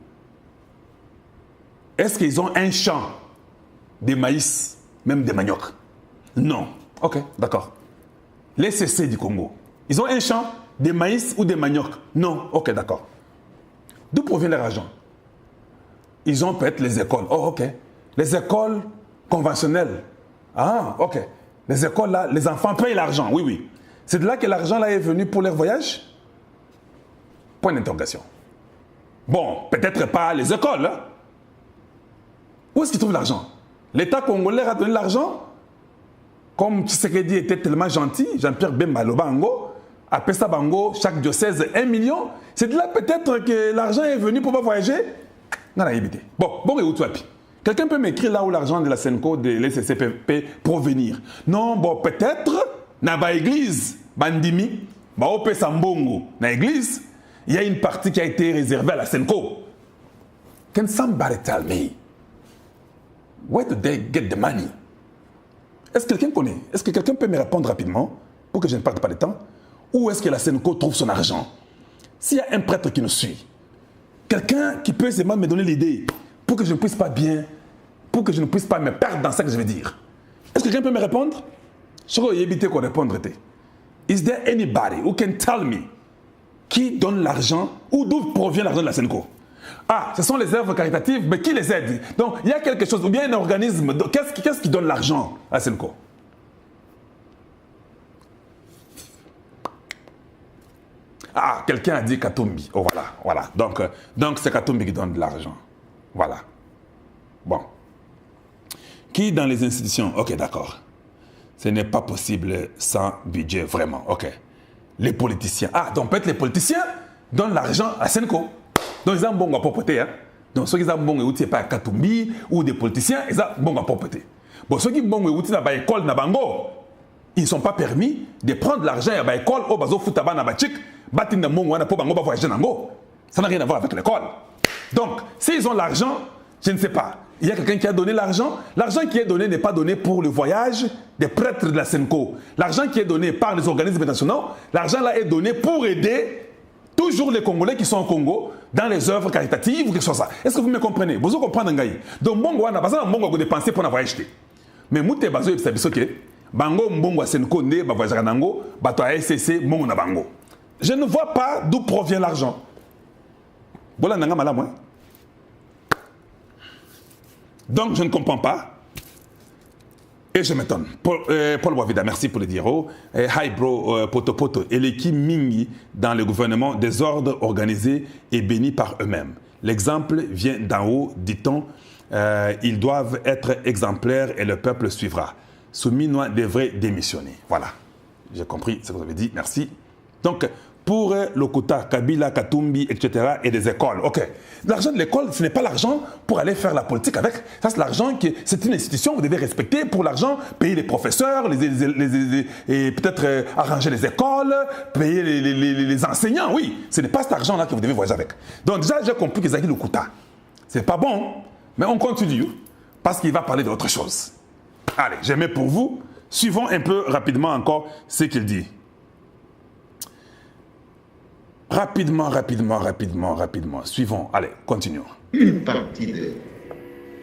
Est-ce qu'ils ont un champ de maïs, même de manioc? Non. Ok, d'accord. Les CC du Congo, ils ont un champ de maïs ou de manioc? Non. Ok, d'accord. D'où provient leur argent? Ils ont peut-être les écoles. Oh, ok. Les écoles conventionnelles. Ah, ok. Les écoles là, les enfants payent l'argent. Oui, oui. C'est de là que l'argent là est venu pour leur voyage? Point d'interrogation. Bon, peut-être pas les écoles. Hein? Où est-ce qu'ils trouvent l'argent? L'État congolais a donné l'argent. Comme Tshisekedi était tellement gentil, Jean-Pierre Bemba Lobango, à Pessa Bango, chaque diocèse 1 million. C'est de là peut-être que l'argent est venu pour pas voyager. Bon, et où tu as pu? Quelqu'un peut m'écrire là où l'argent de la Senco, de l'SCPP provenir? Non, bon, peut-être, dans l'église, Bandimi, au Pessa Mbongo, dans l'église, il y a une partie qui a été réservée à la Senco. Can somebody tell me where do they get the money? Est-ce que quelqu'un connaît? Est-ce que quelqu'un peut me répondre rapidement pour que je ne perde pas de temps? Où est-ce que la Senco trouve son argent? S'il y a un prêtre qui nous suit, quelqu'un qui peut seulement me donner l'idée, pour que je ne puisse pas bien, pour que je ne puisse pas me perdre dans ce que je vais dire? Est-ce que quelqu'un peut me répondre? Je vais éviter qu'on réponde. Is there anybody who can tell me qui donne l'argent ou d'où provient l'argent de la Senco? Ah, ce sont les œuvres caritatives, mais qui les aide? Donc, il y a quelque chose, ou bien un organisme. Qu'est-ce qui donne l'argent à la Senco? Ah, quelqu'un a dit Katumbi. Oh, voilà. Donc c'est Katumbi qui donne de l'argent. Voilà. Bon. Qui dans les institutions? Ok, d'accord. Ce n'est pas possible sans budget, vraiment. Ok. Les politiciens. Ah, donc peut-être les politiciens donnent l'argent à Senco. Donc ils ont bon à propreté. Hein? Donc ceux qui ont bon outils pas Katumbi ou des politiciens, ils ont bon à propreté. Bon, ceux qui ont bon outils dans l'école, ils ne sont pas permis de prendre l'argent à l'école au bazo foutaba na bachik, batin mon wana pour bango ba voyager nango. Ça n'a rien à voir avec l'école. Donc, s'ils ont l'argent, je ne sais pas. Il y a quelqu'un qui a donné l'argent. L'argent qui est donné n'est pas donné pour le voyage des prêtres de la Senco. L'argent qui est donné par les organismes internationaux, l'argent là est donné pour aider toujours les Congolais qui sont au Congo dans les œuvres caritatives ou quelque chose comme ça. Est-ce que vous me comprenez? Vous comprenez Ngaï? Donc, Mbongo n'a pas Mbongo dépenser pour n'avoir acheté. Mais Mouté Bazo et Sabisoke, Bango Mbongo Senco ne ba voyager nango, bato ASCC Mbongo na Bango. Je ne vois pas d'où provient l'argent. Voilà nanga malamu. Donc, je ne comprends pas. Et je m'étonne. Paul Wavida, merci pour le dire. Hi bro, poto poto. Et l'équipe Mingi dans le gouvernement, des ordres organisés et bénis par eux-mêmes. L'exemple vient d'en haut, dit-on. Ils doivent être exemplaires et le peuple suivra. Souminois devrait démissionner. Voilà. J'ai compris ce que vous avez dit. Merci. Donc, pour le quota, Kabila, Katumbi, etc. et des écoles. Ok. L'argent de l'école, ce n'est pas l'argent pour aller faire la politique avec. Ça, c'est l'argent qui... C'est une institution, vous devez respecter pour l'argent, payer les professeurs, et peut-être arranger les écoles, payer les enseignants, oui. Ce n'est pas cet argent-là que vous devez voyager avec. Donc déjà, j'ai compris qu'ils ont dit le quota. C'est pas bon, mais on continue parce qu'il va parler d'autre chose. Allez, j'ai mis pour vous. Suivons un peu rapidement encore ce qu'il dit. Rapidement. Suivons. Allez, continuons. Une partie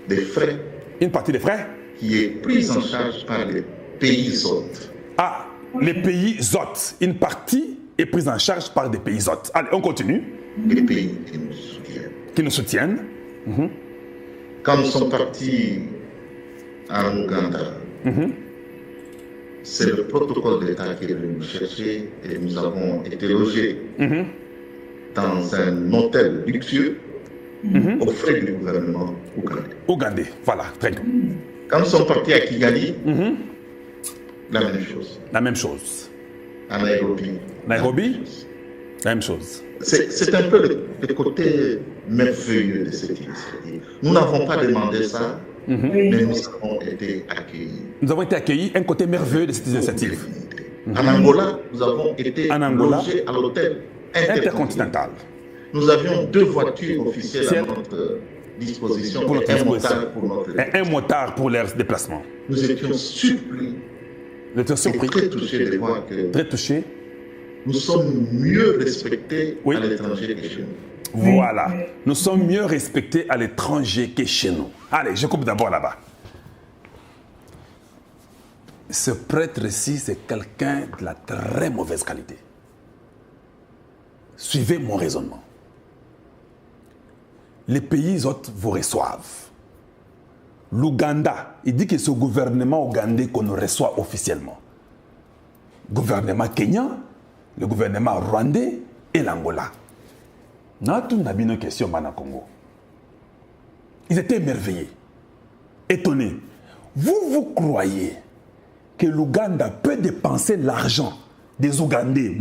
des frais. Une partie des frais qui est prise en charge par les pays hôtes. Ah, les pays hôtes. Une partie est prise en charge par des pays hôtes. Allez, on continue. Les pays qui nous soutiennent. Qui nous soutiennent. Quand nous sommes partis en Ouganda, c'est le protocole d'État qui est venu nous chercher et nous avons été logés dans un hôtel luxueux aux frais du gouvernement ougandais. Ougandais, voilà, très bien. Quand nous sommes partis à Kigali, la même chose. La même chose. À Nairobi. Nairobi, la même chose. C'est un peu le côté merveilleux de cette initiative. Nous n'avons pas demandé ça, mais nous avons été accueillis. Nous avons été accueillis, un côté merveilleux de cette initiative. En Angola, nous avons été logés à l'hôtel intercontinental. Nous avions 2 voitures officielles à notre disposition et un motard pour leur déplacement. Nous étions surpris. Nous étions surpris. Très touchés de voir que très touchés. Nous sommes mieux respectés à l'étranger que chez nous. Voilà. Nous sommes mieux respectés à l'étranger que chez nous. Allez, je coupe d'abord là-bas. Ce prêtre-ci, c'est quelqu'un de la très mauvaise qualité. Suivez mon raisonnement. Les pays hôtes vous reçoivent. L'Ouganda, il dit que c'est au gouvernement ougandais qu'on nous reçoit officiellement. Gouvernement kenyan, le gouvernement rwandais et l'Angola. Nous avons une question au Congo. Ils étaient émerveillés, étonnés. Vous croyez que l'Ouganda peut dépenser l'argent des Ougandais?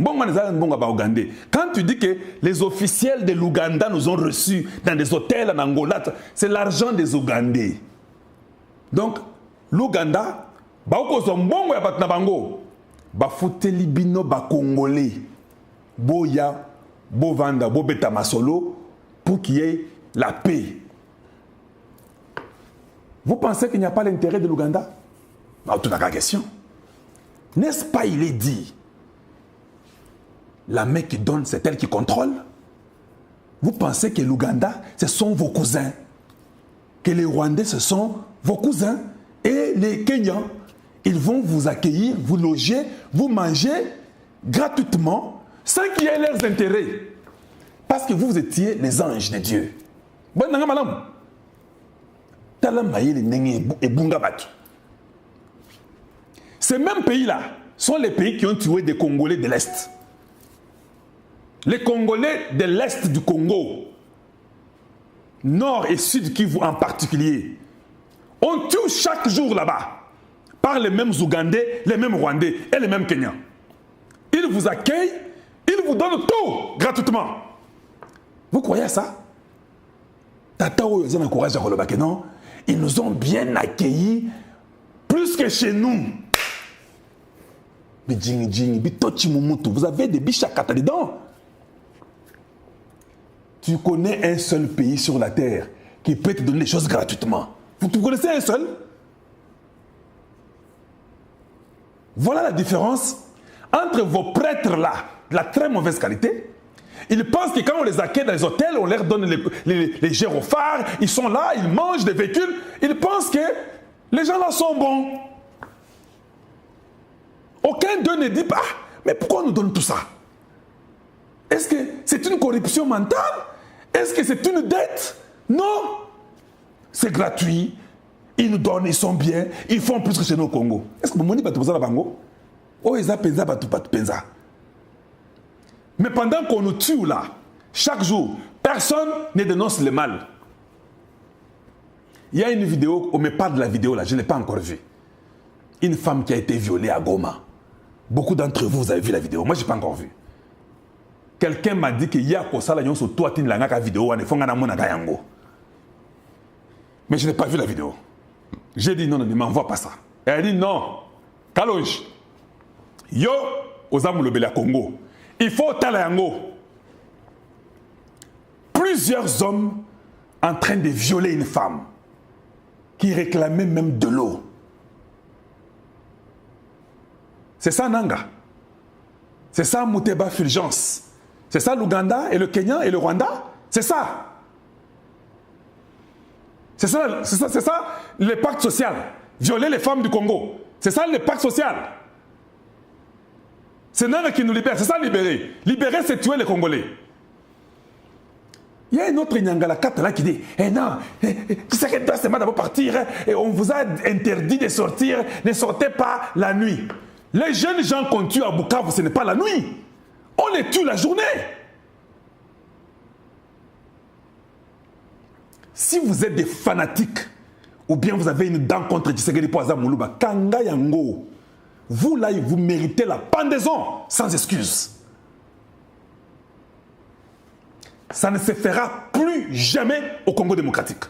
Quand tu dis que les officiels de l'Ouganda nous ont reçus dans des hôtels en Angola, c'est l'argent des Ougandais. Donc, l'Ouganda, bafuteli bino bakongolais boya bovanda bobeta masolo pour qu'il y ait la paix. Vous pensez qu'il n'y a pas l'intérêt de l'Ouganda? Non, toute la question. N'est-ce pas, il est dit, la main qui donne, c'est elle qui contrôle? Vous pensez que l'Ouganda, ce sont vos cousins? que les Rwandais, ce sont vos cousins et les Kenyans. Ils vont vous accueillir, vous loger, vous manger gratuitement, sans qu'il y ait leurs intérêts. Parce que vous étiez les anges de Dieu. Bon, madame. Ces mêmes pays-là sont les pays qui ont tué des Congolais de l'Est. Les Congolais de l'Est du Congo, Nord et Sud Kivu en particulier, on tue chaque jour là-bas par les mêmes Ougandais, les mêmes Rwandais et les mêmes Kenyans. Ils vous accueillent, ils vous donnent tout gratuitement. Vous croyez à ça? Tata Oyo encourage à Rolobake, non? Ils nous ont bien accueillis plus que chez nous. Vous avez des biches à kata dedans. Tu connais un seul pays sur la terre qui peut te donner les choses gratuitement. Vous connaissez un seul? Voilà la différence entre vos prêtres-là, de la très mauvaise qualité. Ils pensent que quand on les accueille dans les hôtels, on leur donne les gyrophares, ils sont là, ils mangent des véhicules. Ils pensent que les gens là sont bons. Aucun d'eux ne dit pas, mais pourquoi on nous donne tout ça? Est-ce que c'est une corruption mentale? Est-ce que c'est une dette? Non. C'est gratuit. Ils nous donnent, ils sont bien. Ils font plus que chez nous au Congo. Est-ce que vous m'avez dit ça bango? Oh, ils ont pensa, pensa. Mais pendant qu'on nous tue là, chaque jour, personne ne dénonce le mal. Il y a une vidéo, on me parle de la vidéo là, je ne l'ai pas encore vue. Une femme qui a été violée à Goma. Beaucoup d'entre vous, vous avez vu la vidéo. Moi, je n'ai pas encore vu. Quelqu'un m'a dit qu'il y a quoi ça là, sur toi, tu n'as pas vidéo, mais je n'ai pas vu la vidéo. J'ai dit non, ne m'envoie pas ça. Et elle dit non. Kalonge, yo, aux Amoulobelia Congo, il faut Talayango. Plusieurs hommes en train de violer une femme qui réclamait même de l'eau. C'est ça Nanga. C'est ça Muteba Fulgence. C'est ça l'Ouganda et le Kenya et le Rwanda. C'est ça. C'est ça le pacte social. Violer les femmes du Congo. C'est ça le pacte social. C'est Nanga qui nous libère. C'est ça libérer. Libérer, c'est tuer les Congolais. Il y a une autre Nyangala 4 là qui dit non, tu sais que c'est mal d'abord partir et on vous a interdit de sortir, ne sortez pas la nuit. Les jeunes gens qu'on tue à Bukavu, ce n'est pas la nuit. On les tue la journée. Si vous êtes des fanatiques, ou bien vous avez une dent contre Tshisekedi Poaza Moulouba, Kanga Yango, vous là, vous méritez la pendaison sans excuse. Ça ne se fera plus jamais au Congo démocratique.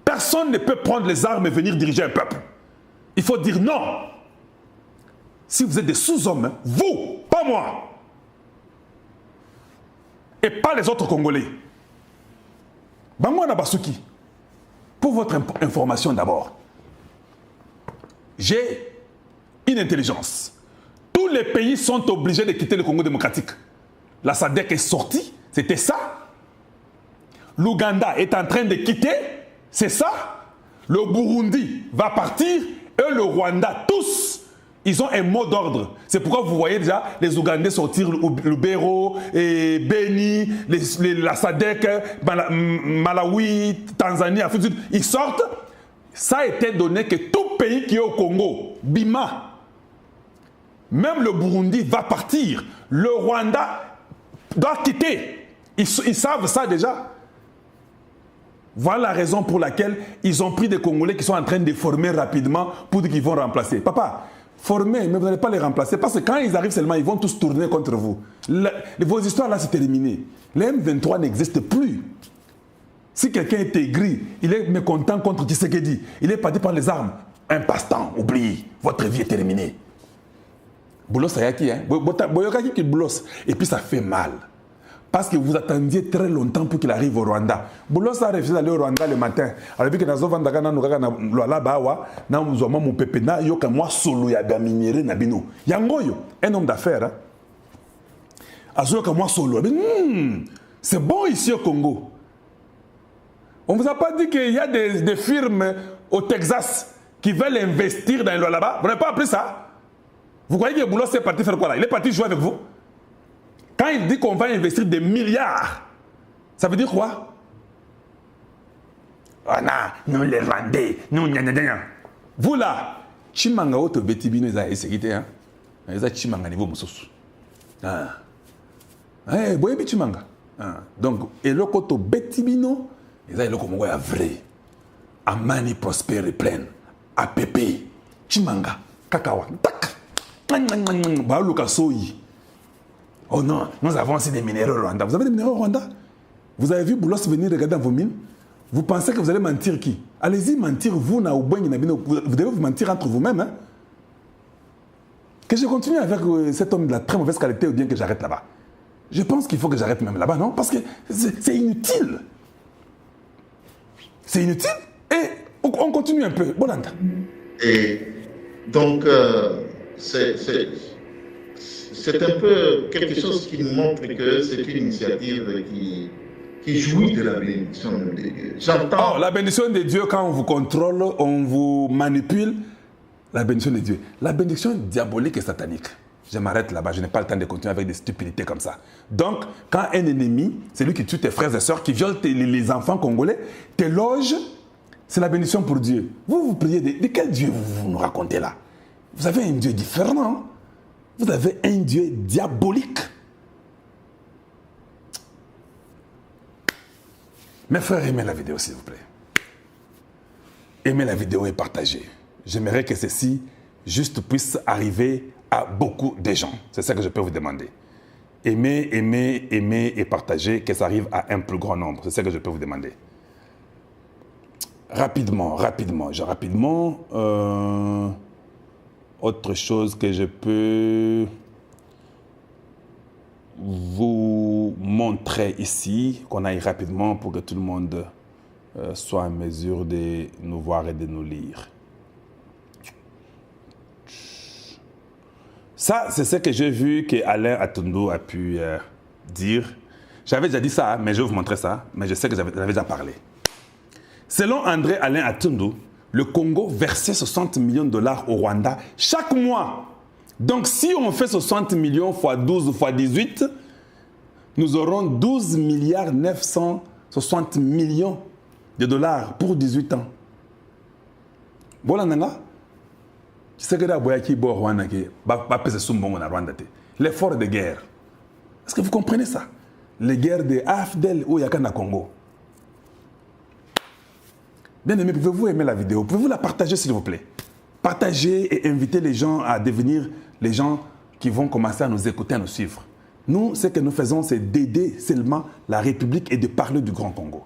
Personne ne peut prendre les armes et venir diriger un peuple. Il faut dire non. Si vous êtes des sous-hommes, vous, pas moi. Et pas les autres Congolais. Bangwana Basuki, pour votre information d'abord, j'ai une intelligence. Tous les pays sont obligés de quitter le Congo démocratique. La SADC est sortie, c'était ça. L'Ouganda est en train de quitter, c'est ça. Le Burundi va partir et le Rwanda, tous, ils ont un mot d'ordre. C'est pourquoi vous voyez déjà les Ougandais sortir le Béro, et Beni, la SADC, Malawi, Tanzanie, Afrique du Sud. Ils sortent. Ça a été donné que tout pays qui est au Congo, Bima, même le Burundi va partir. Le Rwanda doit quitter. Ils savent ça déjà. Voilà la raison pour laquelle ils ont pris des Congolais qui sont en train de former rapidement pour dire qu'ils vont remplacer. Papa, former, mais vous n'allez pas les remplacer parce que quand ils arrivent seulement, ils vont tous tourner contre vous. Vos histoires là, c'est terminé. Le M23 n'existe plus. Si quelqu'un est aigri, il est mécontent contre Tshisekedi, il est parti par les armes. Un passe-temps, oubliez, votre vie est terminée. Boulos Ayaki, hein? Boyokaki qui boulos. Et puis ça fait mal. Parce que vous attendiez très longtemps pour qu'il arrive au Rwanda. Boulos a refusé d'aller au Rwanda le matin. Alors que nous avons un homme d'affaires. C'est bon ici au Congo. On ne vous a pas dit qu'il y a des firmes au Texas qui veulent investir dans les lois là-bas? Vous n'avez pas appris ça? Vous croyez que Boulos est parti faire quoi là? Il est parti jouer avec vous? Quand il dit qu'on va investir des milliards, ça veut dire quoi? Ah non, nous les Rwandais, nous gna gna gna. Vous là, Chimanga auto betibino ils sécurité hein. Ils ont Chimanga niveau mususu. Ah. Eh, boyebi Chimanga. Ah. Donc, et le koto betibino, ils ont le komongo ya vrai. Amani prospère et pleine. APP, Chimanga, Kakawa, tak. Baluka soyi. Oh non, nous avons aussi des minéraux au Rwanda. Vous avez des minéraux au Rwanda? Vous avez vu Boulos venir regarder dans vos mines? Vous pensez que vous allez mentir qui? Allez-y mentir, vous devez vous mentir entre vous-même. Hein? Que je continue avec cet homme de la très mauvaise qualité ou bien que j'arrête là-bas? Je pense qu'il faut que j'arrête même là-bas, non? Parce que c'est inutile. C'est inutile. Et on continue un peu. Bolanda. Et donc, c'est un peu quelque chose qui nous montre que c'est une initiative qui jouit de la bénédiction de Dieu. J'entends. Oh, la bénédiction de Dieu, quand on vous contrôle, on vous manipule, la bénédiction de Dieu. La bénédiction diabolique et satanique. Je m'arrête là-bas, je n'ai pas le temps de continuer avec des stupidités comme ça. Donc, quand un ennemi, c'est lui qui tue tes frères et sœurs, qui viole les enfants congolais, te loge, c'est la bénédiction pour Dieu. Vous priez de quel Dieu vous nous racontez là? Vous avez un Dieu différent. Vous avez un Dieu diabolique. Mes frères, aimez la vidéo s'il vous plaît. Aimez la vidéo et partagez. J'aimerais que ceci juste puisse arriver à beaucoup de gens. C'est ça que je peux vous demander. Aimez, aimez, aimez et partagez, que ça arrive à un plus grand nombre. C'est ça que je peux vous demander. Rapidement. Autre chose que je peux vous montrer ici, qu'on aille rapidement pour que tout le monde soit en mesure de nous voir et de nous lire. Ça, c'est ce que j'ai vu qu'Alain Atundu a pu dire. J'avais déjà dit ça, mais je vais vous montrer ça, mais je sais que j'avais déjà parlé. Selon André Alain Atundu, le Congo versait 60 millions de dollars au Rwanda chaque mois. Donc, si on fait 60 millions x 12 x 18, nous aurons 12 milliards 960 millions de dollars pour 18 ans. Voilà, nana. L'effort de guerre. Est-ce que vous comprenez ça? Les guerres de AFDEL ou Yakana Congo. Bien aimé, pouvez-vous aimer la vidéo? Pouvez-vous la partager s'il vous plaît? Partagez et invitez les gens à devenir les gens qui vont commencer à nous écouter, à nous suivre. Nous, ce que nous faisons, c'est d'aider seulement la République et de parler du Grand Congo.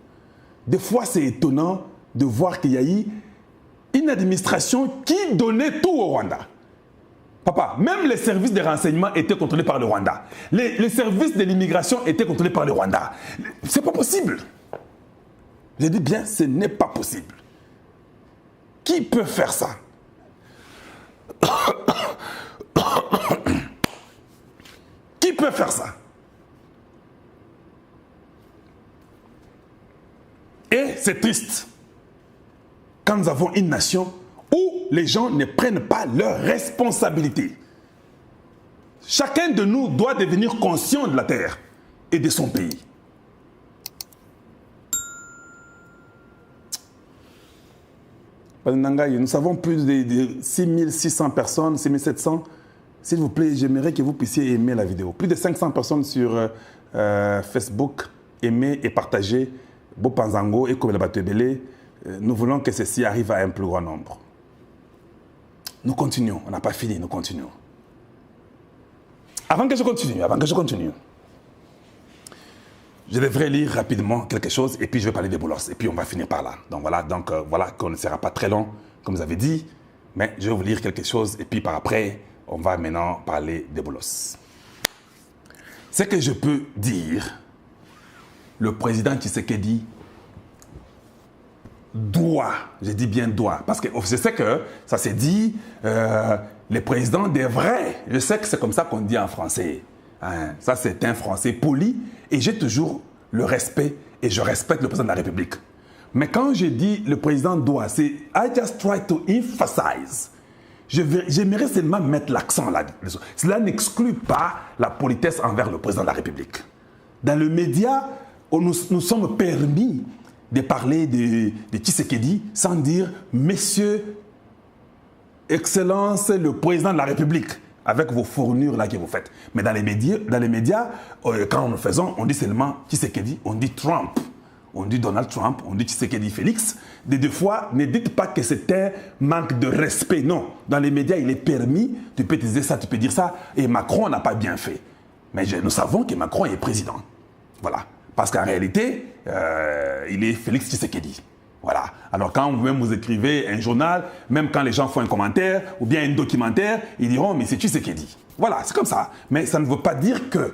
Des fois, c'est étonnant de voir qu'il y a eu une administration qui donnait tout au Rwanda. Papa, même les services de renseignement étaient contrôlés par le Rwanda. Les services de l'immigration étaient contrôlés par le Rwanda. C'est pas possible. Je dis bien, ce n'est pas possible. Qui peut faire ça? Qui peut faire ça? Et c'est triste quand nous avons une nation où les gens ne prennent pas leurs responsabilités. Chacun de nous doit devenir conscient de la terre et de son pays. Nous savons plus de 6600 personnes, 6700. S'il vous plaît, j'aimerais que vous puissiez aimer la vidéo. Plus de 500 personnes sur Facebook. Aimez et partagez Bopanzango et Kobelabatebele. Nous voulons que ceci arrive à un plus grand nombre. Nous continuons. On n'a pas fini, nous continuons. Avant que je continue, je devrais lire rapidement quelque chose et puis je vais parler des Boulos. Et puis on va finir par là. Donc voilà qu'on ne sera pas très long, comme vous avez dit. Mais je vais vous lire quelque chose et puis par après, on va maintenant parler des Boulos. Ce que je peux dire, le président Tshisekedi doit, je dis bien doit, parce que je sais que ça s'est dit, les présidents devraient, je sais que c'est comme ça qu'on dit en français. Hein, ça, c'est un français poli et j'ai toujours le respect et je respecte le président de la République. Mais quand je dis le président doit, c'est I just try to emphasize. J'aimerais seulement mettre l'accent là. Cela n'exclut pas la politesse envers le président de la République. Dans le média, nous sommes permis de parler de Tshisekedi sans dire « Messieurs, Excellence, le président de la République » avec vos fournures là que vous faites. Mais dans les médias quand nous faisons, on dit seulement Tshisekedi, on dit Trump. On dit Donald Trump, on dit Tshisekedi Félix. Deux fois, ne dites pas que c'est un manque de respect. Non, dans les médias, il est permis, tu peux dire ça, tu peux dire ça, et Macron n'a pas bien fait. Mais nous savons que Macron est président. Voilà. Parce qu'en réalité, il est Félix Tshisekedi. Voilà. Alors quand vous écrivez un journal, même quand les gens font un commentaire, ou bien un documentaire, ils diront, mais c'est Tshisekedi. Voilà, c'est comme ça. Mais ça ne veut pas dire que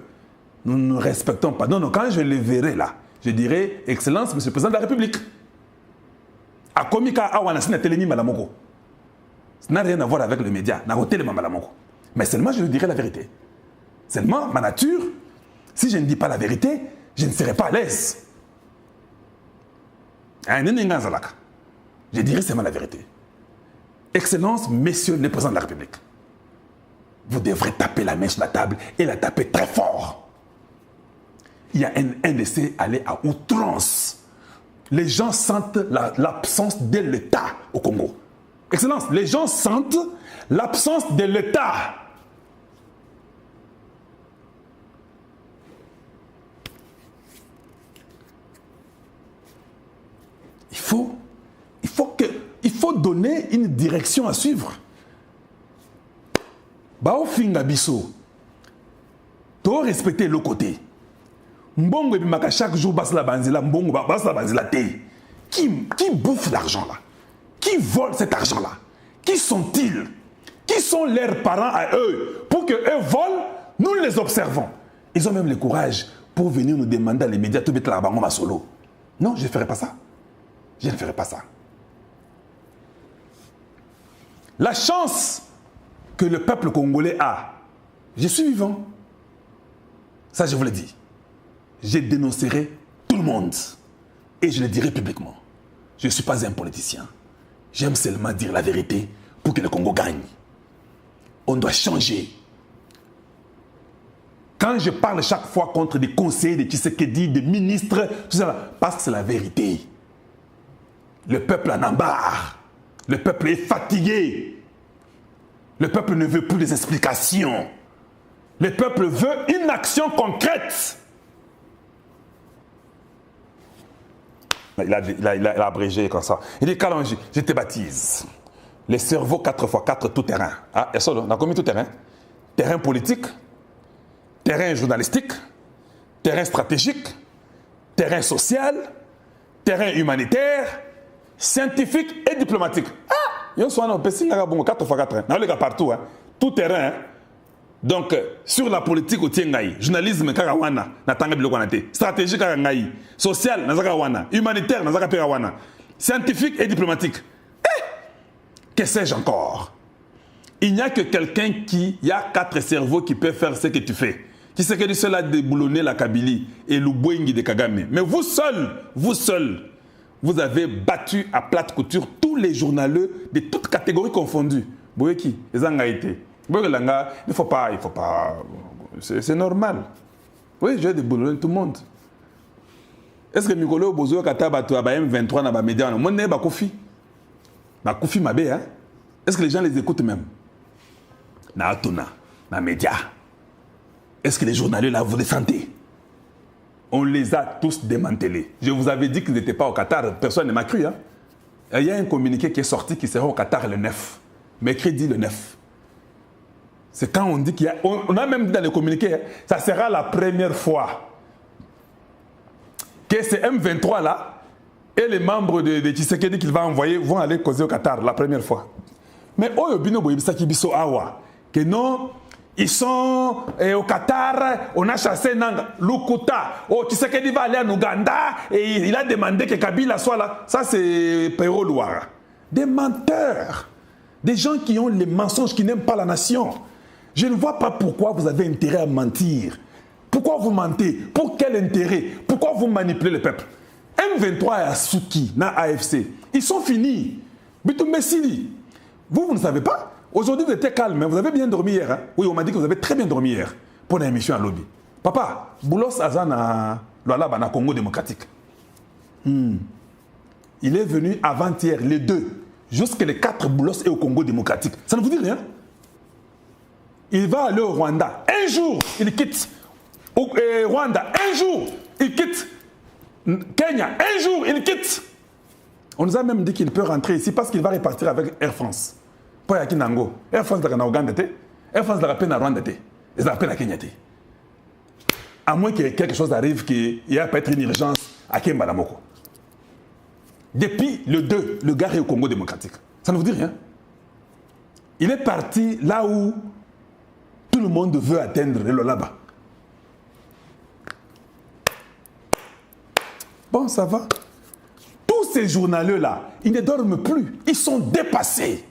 nous ne respectons pas. Non, non, quand je les verrai là, je dirais, Excellence, Monsieur le Président de la République. Akomika awanasina telemi malamoko. Ça n'a rien à voir avec le média. Mais seulement je lui dirai la vérité. Seulement, ma nature, si je ne dis pas la vérité, je ne serai pas à l'aise. Je dirai seulement la vérité. Excellence, Messieurs les Présidents de la République, vous devrez taper la main sur la table et la taper très fort. Il y a un NDC aller à outrance. Les gens sentent l'absence de l'État au Congo. Excellence, les gens sentent l'absence de l'État. Il faut donner une direction à suivre. Bao finga biso. To respecter le côté. Mbongo ebimaka chaque jour basla banzila mbongo basla banzila te. Qui bouffe l'argent là? Qui vole cet argent là? Qui sont-ils? Qui sont leurs parents à eux? Pour que eux volent, nous les observons. Ils ont même le courage pour venir nous demander dans les médias tout mettre la bango ma solo. Non, je ne ferai pas ça. Je ne ferai pas ça. La chance que le peuple congolais a, je suis vivant. Ça, je vous le dis. Je dénoncerai tout le monde. Et je le dirai publiquement. Je ne suis pas un politicien. J'aime seulement dire la vérité pour que le Congo gagne. On doit changer. Quand je parle chaque fois contre des conseillers, des Tshisekedi, des ministres, tout ça, parce que c'est la vérité. Le peuple en a marre. Le peuple est fatigué. Le peuple ne veut plus des explications. Le peuple veut une action concrète. Il a abrégé comme ça. Il dit, Kalonji, je te baptise. Les cerveaux 4x4 tout terrain. Ah, et ça, on a commis tout terrain. Terrain politique, terrain journalistique, terrain stratégique, terrain social, terrain humanitaire, scientifique et diplomatique. Ah, il y a un 4x4. On a partout. Tout terrain. Donc, sur la politique au Tiengaï, journalisme karawana, natanga bilokwanate, stratégie karangaï, social nazakawana, humanitaire nazakaperawana, scientifique et diplomatique. Que sais-je encore? Il n'y a que quelqu'un il y a 4 cerveaux qui peuvent faire ce que tu fais. Qui sait que du seul a déboulonné la Kabylie et le Bouengi de Kagame. Mais vous seul, vous avez battu à plate couture tous les journaleux de toutes catégories confondues. Vous voyez qui? Les Angaïté. Il faut pas. C'est normal. Oui, je vais déboulonner tout le monde. Est-ce que Mikolo Bozo Kataba to M23 na ba média na mon ba Kofi? Ba Kofi mabe hein? Est-ce que les gens les écoutent même? Na atuna, na média. Est-ce que les journalistes là vous les sentez? On les a tous démantelés. Je vous avais dit qu'ils n'étaient pas au Qatar, personne ne m'a cru hein? Il y a un communiqué qui est sorti qui sera au Qatar le 9. Mercredi le 9. C'est quand on dit qu'il y a... On a même dit dans le communiqué, ça sera la première fois que ces M23 là et les membres de Tshisekedi qu'il va envoyer vont aller causer au Qatar, la première fois. Mais Oyobino Boyebisa Kibiso Awa, que non, ils sont au Qatar, on a chassé Nanga, Lukuta, Tshisekedi va aller en Ouganda et il a demandé que Kabila soit là. Ça c'est Pero Louara. Des menteurs, des gens qui ont les mensonges, qui n'aiment pas la nation. Je ne vois pas pourquoi vous avez intérêt à mentir. Pourquoi vous mentez? Pour quel intérêt? Pourquoi vous manipulez le peuple? M23 et Asuki, na AFC, ils sont finis. Bitou Messili, vous ne savez pas. Aujourd'hui, vous étiez calme, mais vous avez bien dormi hier. Hein? Oui, on m'a dit que vous avez très bien dormi hier pour une émission à lobby. Papa, Boulos Azana, Lualaba, Congo démocratique. Il est venu avant-hier, les deux, jusqu'à les 4 Boulos et au Congo démocratique. Ça ne vous dit rien? Il va aller au Rwanda. Un jour, il quitte Rwanda. Un jour, il quitte Kenya. Un jour, il quitte. On nous a même dit qu'il peut rentrer ici parce qu'il va repartir avec Air France. Pour Yakinango. Air France est en Ouganda. Air France est en Rwanda. Ils appellent à Kenya. À moins que quelque chose arrive, qu'il y a peut-être une urgence à Kembalamoko. Depuis le 2, le gars est au Congo démocratique. Ça ne vous dit rien? Il est parti là où tout le monde veut atteindre le là-bas. Bon, ça va. Tous ces journaleux-là, ils ne dorment plus. Ils sont dépassés.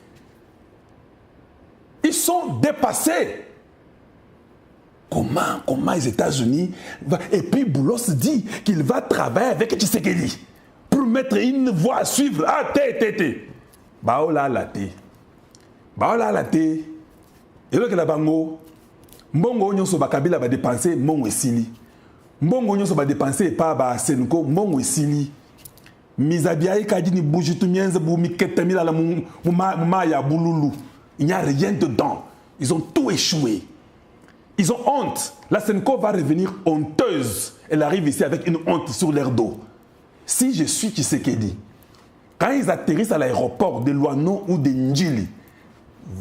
Ils sont dépassés. Comment les États-Unis... Et puis Boulos dit qu'il va travailler avec Tshisekedi pour mettre une voie à suivre. Ah, Baola laté. Baola laté. Et là, que la bango, Mbongo nyonso bakabila ba dépenser Mbongo esili. Mbongo nyonso ba dépenser pas ba Senko Mbongo esili. Mizabiaï kadini boujitu mienze bu miketami la muma ya bululu. Il n'y a rien dedans. Ils ont tout échoué. Ils ont honte. La Senko va revenir honteuse. Elle arrive ici avec une honte sur leur dos. Si je suis Tshisekedi, quand ils atterrissent à l'aéroport de Luano ou de Ndjili,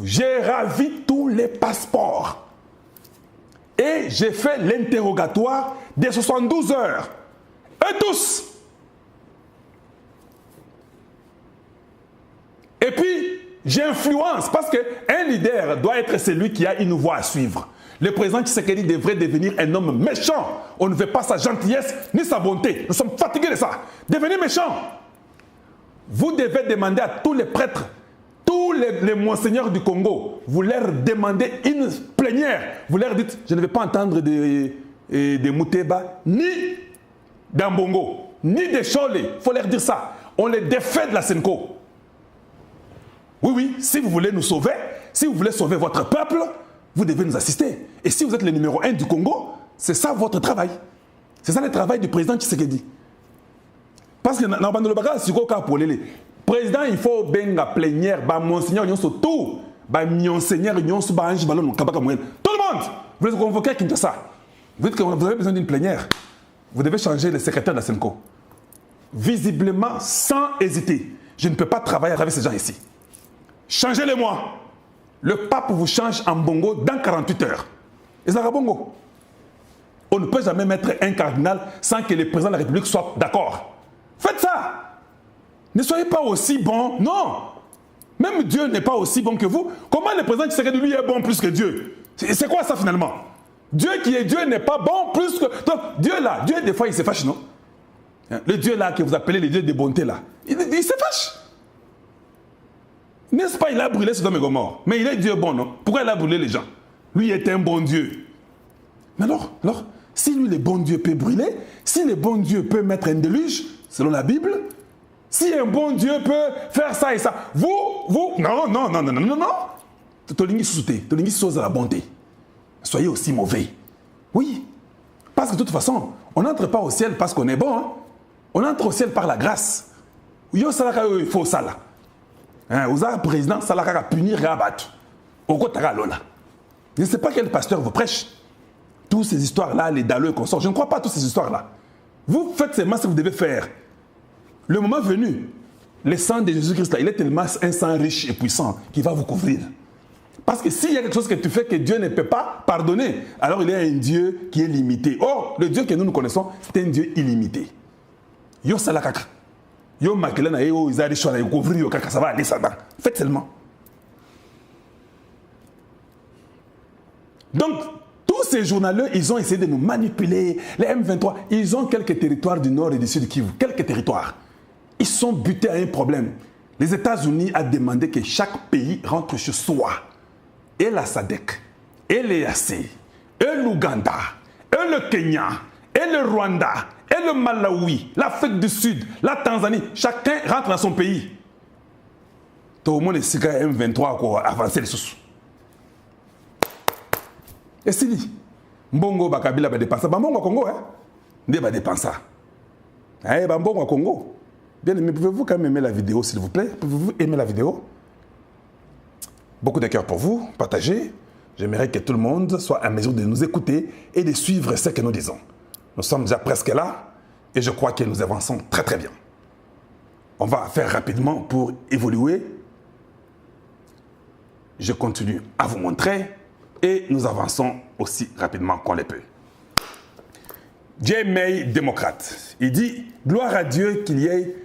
j'ai ravi tous les passeports. Et j'ai fait l'interrogatoire des 72 heures. Eux tous. Et puis, j'influence parce qu'un leader doit être celui qui a une voie à suivre. Le président Tshisekedi devrait devenir un homme méchant. On ne veut pas sa gentillesse ni sa bonté. Nous sommes fatigués de ça. Devenez méchant. Vous devez demander à tous les prêtres, tous les monseigneurs du Congo, vous leur demandez une plénière. Vous leur dites, je ne vais pas entendre de Mouteba, ni d'Ambongo, ni de Chole. Il faut leur dire ça. On les défait de la Senko. Oui, oui, si vous voulez nous sauver, si vous voulez sauver votre peuple, vous devez nous assister. Et si vous êtes le numéro 1 du Congo, c'est ça votre travail. C'est ça le travail du président Tshisekedi. Parce que dans le bagage, c'est quoi pour les président, il faut benga plénière, ba monseigneur, tout, ba monseigneur, tout le monde. Vous voulez convoquer Kinshasa. Vous dites que vous avez besoin d'une plénière. Vous devez changer le secrétaire de la Senko. Visiblement, sans hésiter. Je ne peux pas travailler avec ces gens ici. Changez-les-moi. Le pape vous change en bongo dans 48 heures. Et ça va bongo. On ne peut jamais mettre un cardinal sans que le président de la République soit d'accord. Faites ça. Ne soyez pas aussi bon. Non. Même Dieu n'est pas aussi bon que vous. Comment le président Tshisekedi lui est bon plus que Dieu? C'est quoi ça finalement? Dieu qui est Dieu n'est pas bon plus que... Donc Dieu là, Dieu des fois il se fâche, non? Le Dieu là que vous appelez le Dieu de bonté là, il se fâche. N'est-ce pas, il a brûlé Sodome et Gomorrhe. Mais il est Dieu bon, non? Pourquoi il a brûlé les gens? Lui est un bon Dieu. Mais alors, si lui, le bon Dieu, peut brûler, si le bon Dieu peut mettre un déluge, selon la Bible, si un bon Dieu peut faire ça et ça, vous, non. Tolingi souté, tolingi chose à la bonté. Soyez aussi mauvais. Oui. Parce que de toute façon, on n'entre pas au ciel parce qu'on est bon. Hein? On entre au ciel par la grâce. Yo salaka il faut ça là. Vous avez un président, ça l'a punir rabattu. Je ne sais pas quel pasteur vous prêche. Toutes ces histoires-là, les daleux et consorts, je ne crois pas à toutes ces histoires-là. Vous faites seulement ce que vous devez faire. Le moment venu, le sang de Jésus-Christ, il est tellement un sang riche et puissant qui va vous couvrir. Parce que s'il y a quelque chose que tu fais que Dieu ne peut pas pardonner, alors il y a un Dieu qui est limité. Or, le Dieu que nous connaissons, c'est un Dieu illimité. Yo salakaka. Yo makelana yo izari shona couvrir yo kaka ça va aller ça va. Faites seulement. Donc tous ces journaleux, ils ont essayé de nous manipuler. Les M23, ils ont quelques territoires du nord et du sud Kivu, quelques territoires. Ils sont butés à un problème. Les États-Unis ont demandé que chaque pays rentre chez soi. Et la SADC, et l'EAC, et l'Ouganda, et le Kenya, et le Rwanda, et le Malawi, l'Afrique du Sud, la Tanzanie, chacun rentre dans son pays. Tout le monde est si M23 pour avancer les sous. Et c'est dit, Mbongo Bakabila va dépenser. Mbongo Congo, hein? Ndé va dépenser. Eh, Mbongo Congo. Bien aimé, pouvez-vous quand même aimer la vidéo, s'il vous plaît? Pouvez-vous aimer la vidéo? Beaucoup de cœur pour vous, partagez. J'aimerais que tout le monde soit à mesure de nous écouter et de suivre ce que nous disons. Nous sommes déjà presque là et je crois que nous avançons très très bien. On va faire rapidement pour évoluer. Je continue à vous montrer et nous avançons aussi rapidement qu'on le peut. J. May, démocrate, il dit « Gloire à Dieu qu'il y ait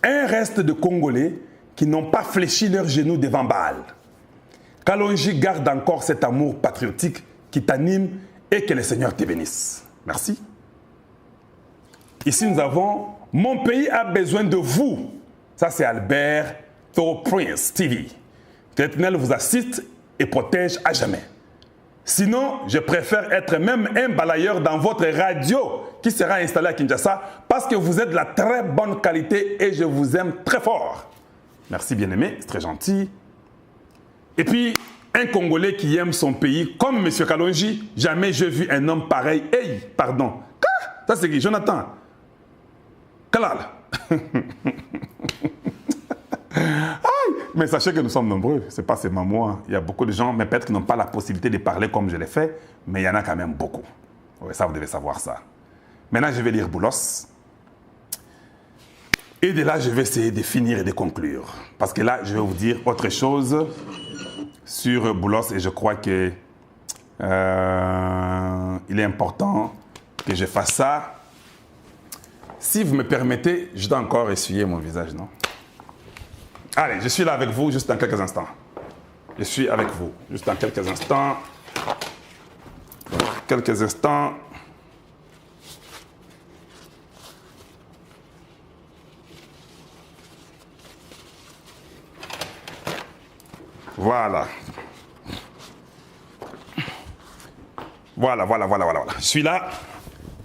un reste de Congolais qui n'ont pas fléchi leurs genoux devant Baal. Kalonji garde encore cet amour patriotique qui t'anime et que le Seigneur te bénisse. » Merci. Ici, nous avons « Mon pays a besoin de vous ». Ça, c'est Albert Thor Prince TV. Que l'Éternel vous assiste et protège à jamais. Sinon, je préfère être même un balayeur dans votre radio qui sera installé à Kinshasa parce que vous êtes de la très bonne qualité et je vous aime très fort. Merci bien-aimé, c'est très gentil. Et puis, un Congolais qui aime son pays comme M. Kalonji, jamais j'ai vu un homme pareil. Hey, pardon. Ça c'est qui? Jonathan. Kalal. Mais sachez que nous sommes nombreux, ce n'est pas seulement moi. Il y a beaucoup de gens, mais peut-être qui n'ont pas la possibilité de parler comme je l'ai fait, mais il y en a quand même beaucoup. Oui, ça, vous devez savoir ça. Maintenant, je vais lire Boulos. Et de là, je vais essayer de finir et de conclure. Parce que là, je vais vous dire autre chose sur Boulos et je crois que il est important que je fasse ça. Si vous me permettez, je dois encore essuyer mon visage, non? Allez, je suis là avec vous juste dans quelques instants. Je suis avec vous juste dans quelques instants. Quelques instants. Voilà. Voilà. Je suis là.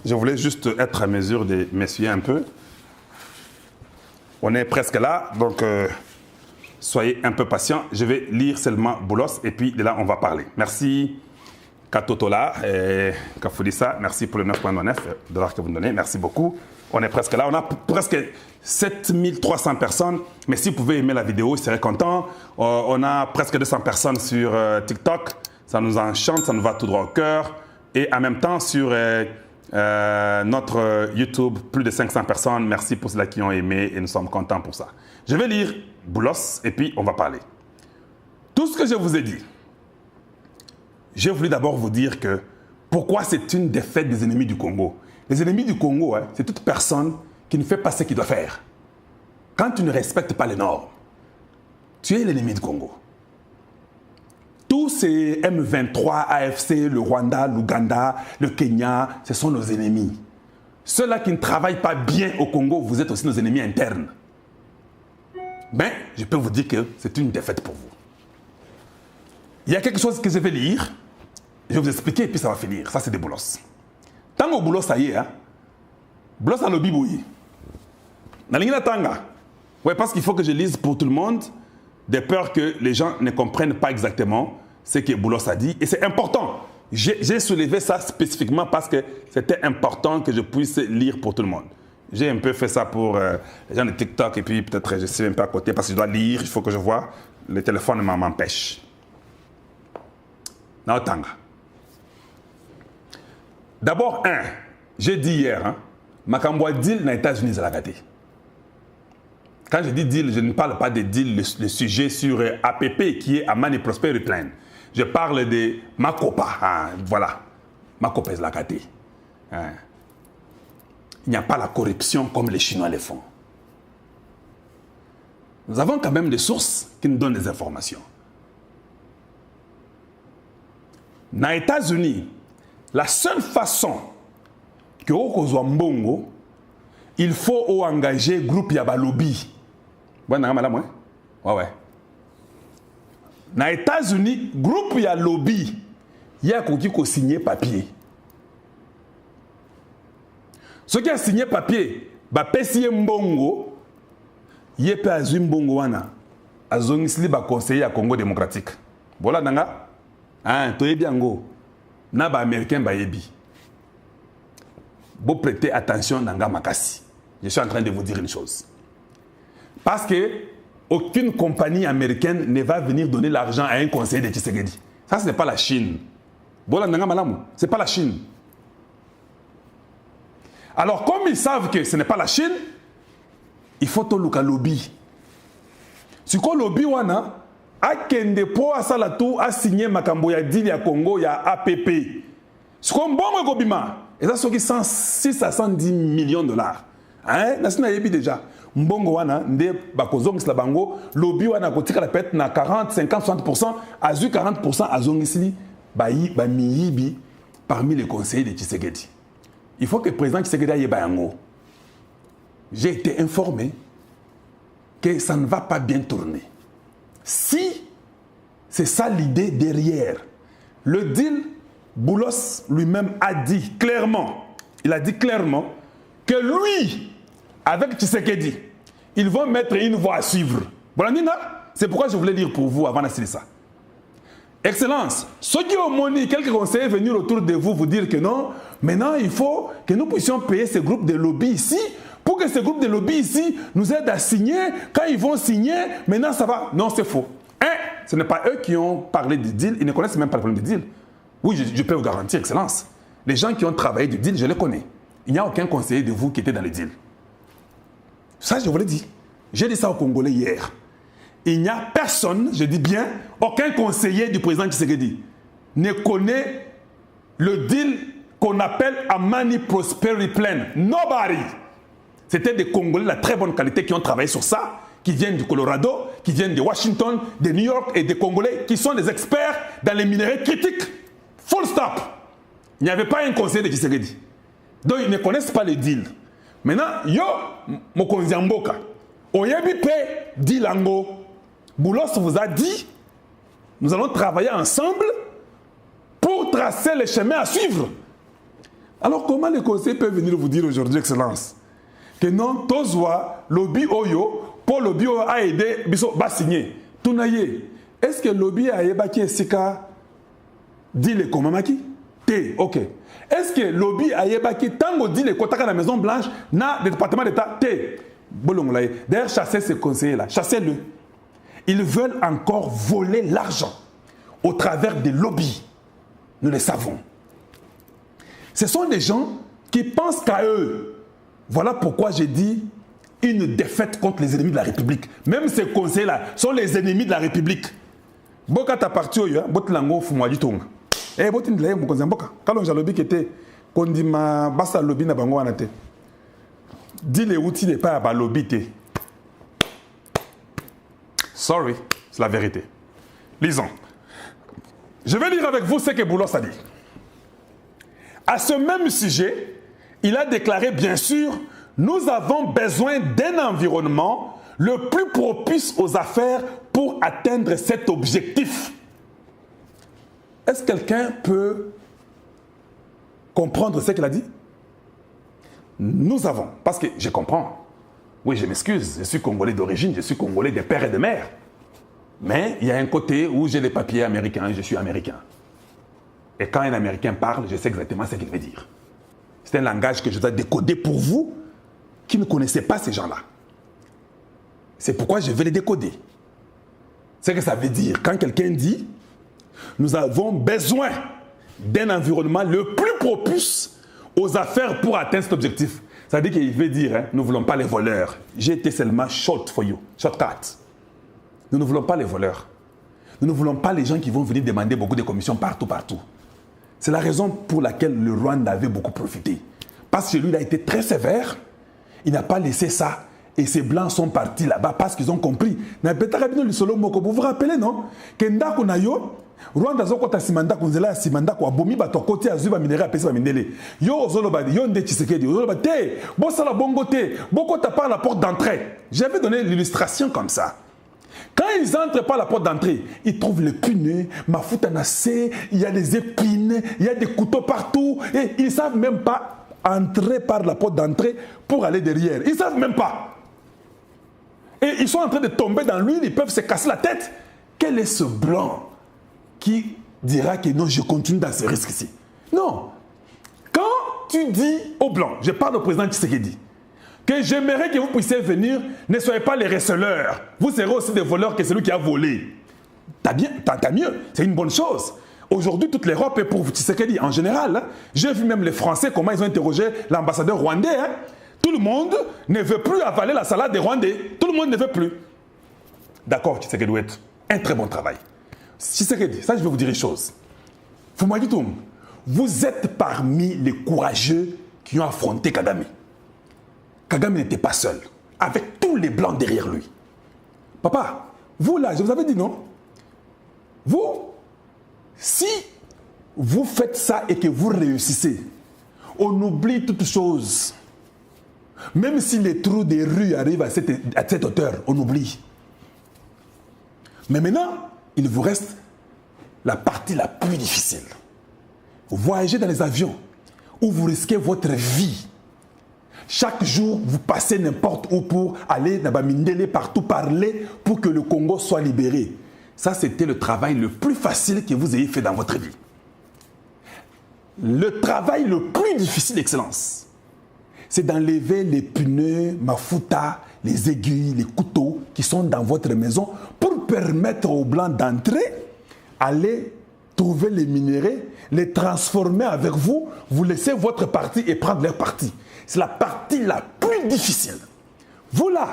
Je voulais juste être à mesure de m'essuyer un peu. On est presque là, donc soyez un peu patients. Je vais lire seulement Boulos et puis de là, on va parler. Merci Katotola et Kafulissa. Merci pour le 9,99 $ que vous nous donnez. Merci beaucoup. On est presque là. On a presque 7300 personnes. Mais si vous pouvez aimer la vidéo, je serais content. On a presque 200 personnes sur TikTok. Ça nous enchante, ça nous va tout droit au cœur. Et en même temps, sur notre YouTube, plus de 500 personnes. Merci pour ceux qui ont aimé et nous sommes contents pour ça. Je vais lire Boulos et puis on va parler. Tout ce que je vous ai dit, j'ai voulu d'abord vous dire que pourquoi c'est une défaite des ennemis du Congo. Les ennemis du Congo, hein, c'est toute personne qui ne fait pas ce qu'il doit faire. Quand tu ne respectes pas les normes, tu es l'ennemi du Congo. Tous ces M23, AFC, le Rwanda, l'Ouganda, le Kenya, ce sont nos ennemis. Ceux-là qui ne travaillent pas bien au Congo, vous êtes aussi nos ennemis internes. Mais je peux vous dire que c'est une défaite pour vous. Il y a quelque chose que je vais lire, je vais vous expliquer et puis ça va finir. Ça, c'est des Boulos. Tant que Boulos, ça y est, hein? Boulos a le bibouille. Nalingina Tanga. Ouais, parce qu'il faut que je lise pour tout le monde, de peur que les gens ne comprennent pas exactement ce que Boulos a dit. Et c'est important. J'ai soulevé ça spécifiquement parce que c'était important que je puisse lire pour tout le monde. J'ai un peu fait ça pour les gens de TikTok et puis peut-être je suis un peu à côté parce que je dois lire, il faut que je vois. Le téléphone m'empêche. Naotanga. D'abord, j'ai dit hier, hein, Makambwa deal dans les États-Unis, c'est la gâté. Quand je dis deal, je ne parle pas de deal, le sujet sur APP qui est Amani Prosperity Plan. Je parle de Makopa. Hein, voilà. Makopa est la gâté. Hein. Il n'y a pas la corruption comme les Chinois le font. Nous avons quand même des sources qui nous donnent des informations. Dans les États-Unis, la seule façon que Okozwa Mbongo, il faut engager groupe Yaba Lobby. Ouais. Dans les États-Unis, groupe Yaba Lobby, il y a qui signé papier. Ceux qui ont signé papier, pesi mbongo, yé pe azui mbongo wana, azongisli ba conseiller à Congo démocratique. Voilà nanga, hein, toye biango, na ba américain ba yebi. Vous prêtez attention nanga makasi. Je suis en train de vous dire une chose. Parce que aucune compagnie américaine ne va venir donner l'argent à un conseiller de Tshisekedi. Ça, ce n'est pas la Chine. Voilà nanga malamu, c'est pas la Chine. Alors, comme ils savent que ce n'est pas la Chine, il faut tout le lobby. Si le lobby wana a kende po asala tout a signé makambo ya deal ya Congo ya APP. Si on bon gobima, et ça c'est 106 à 110 millions de dollars. Hein, nasina yebi déjà. Mbongo wana nde bakozongis la bango lobby wana kotika la pète na 40, 50, 60%, azu 40% azongisili ba miyibi parmi les conseillers de Tshisekedi. Il faut que le président Tshisekedi aille bayango. J'ai été informé que ça ne va pas bien tourner. Si c'est ça l'idée derrière, le deal, Boulos lui-même a dit clairement, il a dit clairement que lui, avec Tshisekedi, ils vont mettre une voie à suivre. C'est pourquoi je voulais lire pour vous avant d'essayer ça. Excellence, ceux qui ont monnaie, quelques conseillers venir autour de vous dire que non, maintenant il faut que nous puissions payer ces groupes de lobby ici, pour que ces groupes de lobby ici nous aident à signer. Quand ils vont signer, maintenant ça va. Non, c'est faux. Ce n'est pas eux qui ont parlé du deal, ils ne connaissent même pas le problème du deal. Oui, je peux vous garantir, Excellence. Les gens qui ont travaillé du deal, je les connais. Il n'y a aucun conseiller de vous qui était dans le deal. Ça, je vous l'ai dit. J'ai dit ça aux Congolais hier. Il n'y a personne, je dis bien, aucun conseiller du président Tshisekedi ne connaît le deal qu'on appelle Amani Prosperity Plan. Nobody. C'était des Congolais de la très bonne qualité qui ont travaillé sur ça, qui viennent du Colorado, qui viennent de Washington, de New York et des Congolais qui sont des experts dans les minerais critiques. Full stop. Il n'y avait pas un conseiller de Tshisekedi. Donc ils ne connaissent pas le deal. Maintenant, yo, Mokonzi Mboka, Oyebi Pe, Dilango, Boulos vous a dit, nous allons travailler ensemble pour tracer les chemins à suivre. Alors comment les conseillers peuvent venir vous dire aujourd'hui, Excellence, que non, Tozwa, lobby Oyo, pour lobby Oyo a aidé, Biso, va signer. Tounaye, est-ce que lobby a aidé Sika dit les Komamaki? T, ok. Est-ce que lobby a aidé Tango dit les Kotaka la Maison Blanche, na le département d'État? T. D'ailleurs, chassez ces conseillers-là, chassez-le. Ils veulent encore voler l'argent au travers des lobbies. Nous le savons. Ce sont des gens qui pensent qu'à eux. Voilà pourquoi j'ai dit une défaite contre les ennemis de la République. Même ces conseillers-là sont les ennemis de la République. Boka ta parti oyo, botilango fumwaji tonga. Eh botindile mukonza mboka. Kalonja lobby qui était kondima basa lobby na bango wana te. Dis les outils n'est pas à lobby te. Sorry, c'est la vérité. Lisons. Je vais lire avec vous ce que Boulos a dit. À ce même sujet, il a déclaré, bien sûr, nous avons besoin d'un environnement le plus propice aux affaires pour atteindre cet objectif. Est-ce que quelqu'un peut comprendre ce qu'il a dit? Nous avons, parce que je comprends. Oui, je m'excuse, je suis Congolais d'origine, je suis Congolais de père et de mère. Mais il y a un côté où j'ai les papiers américains et je suis américain. Et quand un Américain parle, je sais exactement ce qu'il veut dire. C'est un langage que je dois décoder pour vous qui ne connaissez pas ces gens-là. C'est pourquoi je vais les décoder. C'est ce que ça veut dire. Quand quelqu'un dit, nous avons besoin d'un environnement le plus propice aux affaires pour atteindre cet objectif. Ça veut dire qu'il veut dire, nous ne voulons pas les voleurs. J'ai été seulement short for you, shortcut. Nous ne voulons pas les voleurs. Nous ne voulons pas les gens qui vont venir demander beaucoup de commissions partout. C'est la raison pour laquelle le Rwanda avait beaucoup profité. Parce que lui, il a été très sévère. Il n'a pas laissé ça. Et ces Blancs sont partis là-bas parce qu'ils ont compris. Vous vous rappelez, non? Kenda Kunayo, Rwanda zokota simanda kunzela simanda kwa bomi bato côté azuba minéraux à pesa mindele. Yo ozoloba yo nde Tshisekedi ozoloba te, bo sala bongo te, bokota par la porte d'entrée. J'avais donné l'illustration comme ça. Quand ils entrent par la porte d'entrée, ils trouvent les punais, mafuta nassé, il y a des épines, il y a des couteaux partout et ils ne savent même pas entrer par la porte d'entrée pour aller derrière. Ils ne savent même pas. Et ils sont en train de tomber dans l'huile, ils peuvent se casser la tête. Quel est ce blanc qui dira que non, je continue dans ce risque-ci? Non. Quand tu dis aux blancs, je parle au président Tshisekedi, que j'aimerais que vous puissiez venir, ne soyez pas les receleurs. Vous serez aussi des voleurs que celui qui a volé. T'as mieux, c'est une bonne chose. Aujourd'hui, toute l'Europe est pour Tshisekedi en général. Hein. J'ai vu même les Français, comment ils ont interrogé l'ambassadeur rwandais. Hein. Tout le monde ne veut plus avaler la salade des Rwandais. Tout le monde ne veut plus. D'accord, Tshisekedi doit être un très bon travail. Tshisekedi, ça je vais vous dire une chose. Fumagitoum, vous êtes parmi les courageux qui ont affronté Kagame. Kagame n'était pas seul, avec tous les blancs derrière lui. Papa, vous là, je vous avais dit non? Vous, si vous faites ça et que vous réussissez, on oublie toutes choses. Même si les trous des rues arrivent à cette hauteur, on oublie. Mais maintenant, il vous reste la partie la plus difficile. Vous voyagez dans les avions où vous risquez votre vie. Chaque jour, vous passez n'importe où pour aller dans Bamindele, partout parler pour que le Congo soit libéré. Ça, c'était le travail le plus facile que vous ayez fait dans votre vie. Le travail le plus difficile, Excellence, c'est d'enlever les pneus, mafuta, les aiguilles, les couteaux qui sont dans votre maison pour permettre aux Blancs d'entrer, aller trouver les minéraux, les transformer avec vous, vous laissez votre partie et prendre leur partie. C'est la partie la plus difficile. Vous là,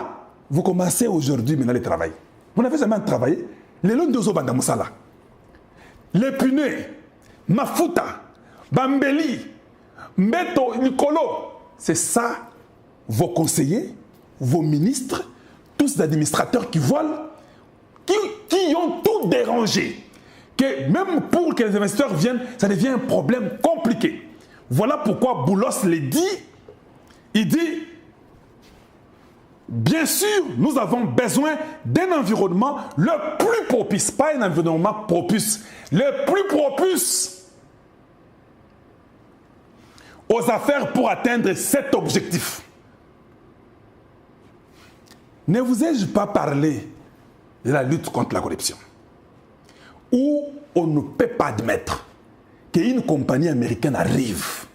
vous commencez aujourd'hui maintenant le travail. Vous n'avez jamais travaillé. Les londozo bandamoussala. Les pneus, mafuta, bambeli, mbeto, nicolo. C'est ça, vos conseillers, vos ministres, tous les administrateurs qui volent, qui ont tout dérangé. Que même pour que les investisseurs viennent, ça devient un problème compliqué. Voilà pourquoi Boulos les dit. Il dit, bien sûr, nous avons besoin d'un environnement le plus propice, pas un environnement propice, le plus propice aux affaires pour atteindre cet objectif. Ne vous ai-je pas parlé de la lutte contre la corruption, où on ne peut pas admettre qu'une compagnie américaine arrive.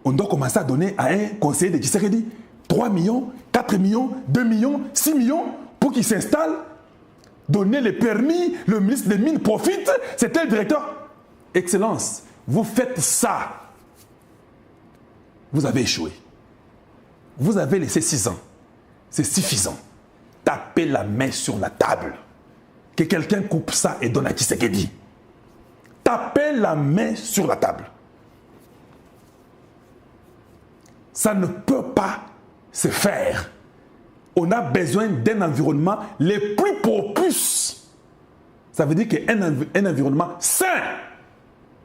On doit commencer à donner à un conseiller de Tshisekedi 3 millions, 4 millions, 2 millions, 6 millions pour qu'il s'installe, donner les permis, le ministre des Mines profite, c'était le directeur. Excellence, vous faites ça. Vous avez échoué. Vous avez laissé 6 ans. C'est suffisant. Tapez la main sur la table. Que quelqu'un coupe ça et donne à Tshisekedi. Tapez la main sur la table. Ça ne peut pas se faire. On a besoin d'un environnement le plus propice. Ça veut dire qu'un environnement sain,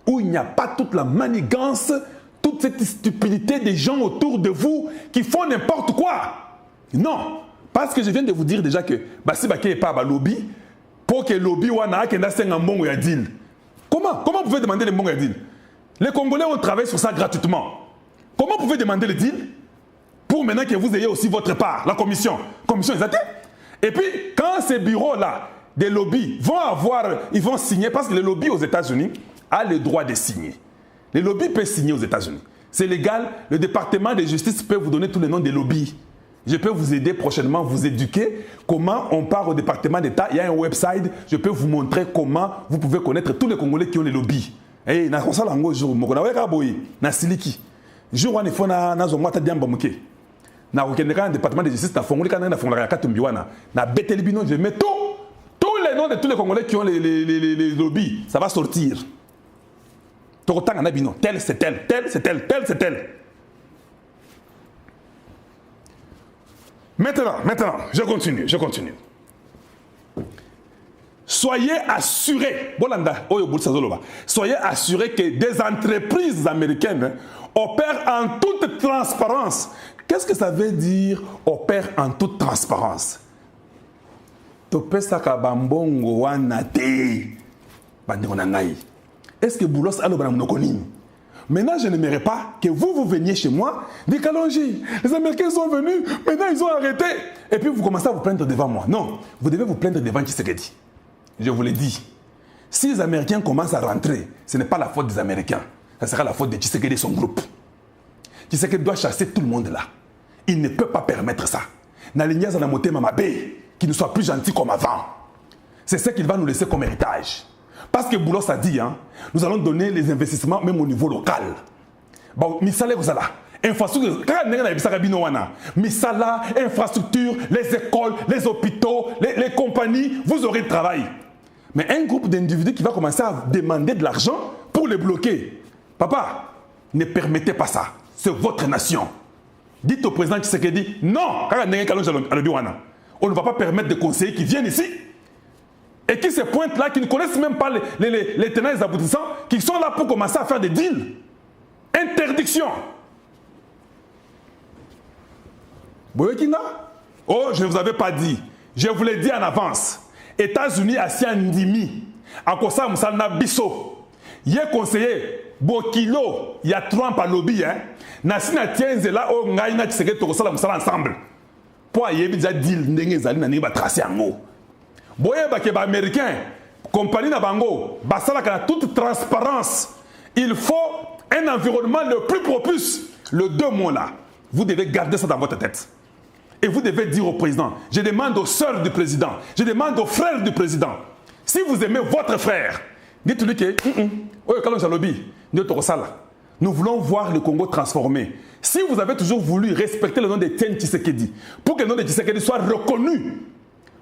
où il n'y a pas toute la manigance, toute cette stupidité des gens autour de vous qui font n'importe quoi. Non. Parce que je viens de vous dire déjà que Bassi Baké n'est pas à lobby, pour que le lobby wana kenda senga mbongo ya deal. Comment vous pouvez demander le mbongo ya deal? Les Congolais ont travaillé sur ça gratuitement. Comment vous pouvez demander le deal pour maintenant que vous ayez aussi votre part, la commission exacte. Et puis, quand ces bureaux-là, des lobbies, ils vont signer, parce que le lobby aux États-Unis a le droit de signer. Les lobbies peuvent signer aux États-Unis. C'est légal, le département de justice peut vous donner tous les noms des lobbies. Je peux vous aider prochainement, vous éduquer comment on part au département d'État. Il y a un website, je peux vous montrer comment vous pouvez connaître tous les Congolais qui ont les lobbies. Et na konsala ngo jour moko na weka boyi na siliki. Jour wana ifona na zo mwata diamba muke. Na okendeka na département de justice na fongoli kana na fongola katumbi wana. Na beteli bino je mets tous les noms de tous les Congolais qui ont les lobbies, ça va sortir. Tokotanga na bino, tel c'est tel, tel c'est tel, tel c'est tel. Maintenant, je continue. Soyez assurés, soyez assurés que des entreprises américaines opèrent en toute transparence. Qu'est-ce que ça veut dire opèrent en toute transparence? Est-ce que Boulos a le bras monoconyme? Maintenant, je n'aimerais pas que vous veniez chez moi, dire qu'allons-y, les Américains sont venus, maintenant ils ont arrêté. Et puis vous commencez à vous plaindre devant moi. Non, vous devez vous plaindre devant Tshisekedi. Je vous l'ai dit. Si les Américains commencent à rentrer, ce n'est pas la faute des Américains. Ça sera la faute de Tshisekedi et son groupe. Tshisekedi doit chasser tout le monde là. Il ne peut pas permettre ça. Nalinia Zanamote Mamabe, qui ne soit plus gentil comme avant. C'est ce qu'il va nous laisser comme héritage. Parce que Boulos a dit, hein, nous allons donner les investissements même au niveau local. Bon, Misala, infrastructure, Misala, infrastructure, les écoles, les hôpitaux, les compagnies, vous aurez le travail. Mais un groupe d'individus qui va commencer à demander de l'argent pour les bloquer. Papa, ne permettez pas ça. C'est votre nation. Dites au président Tshisekedi, non, on ne va pas permettre des conseillers qui viennent ici et qui se pointent là, qui ne connaissent même pas les tenants et les aboutissants, qui sont là pour commencer à faire des deals. Interdiction. Oh, je ne vous avais pas dit. Je vous l'ai dit en avance. États-Unis à Siandimi, à Kosa Moussalna Bisso, il y a conseiller Bokilo, il y a Trump à lobby, hein. Nasina Tienzela, oh, Ngaïna Tshisekedi, Tokosala Moussala ensemble. Pour y avoir des deals, Ndengezali, Nani, Batracé en haut. Boye Bakeba américain, compagnie Nabango, Basala, qui a toute transparence. Il faut un environnement le plus propice. Le 2 mois là, vous devez garder ça dans votre tête. Et vous devez dire au président, je demande aux sœurs du président, je demande aux frères du président, si vous aimez votre frère, dites-lui que, nous voulons voir le Congo transformé. Si vous avez toujours voulu respecter le nom de Tien Tshisekedi, pour que le nom de Tshisekedi soit reconnu,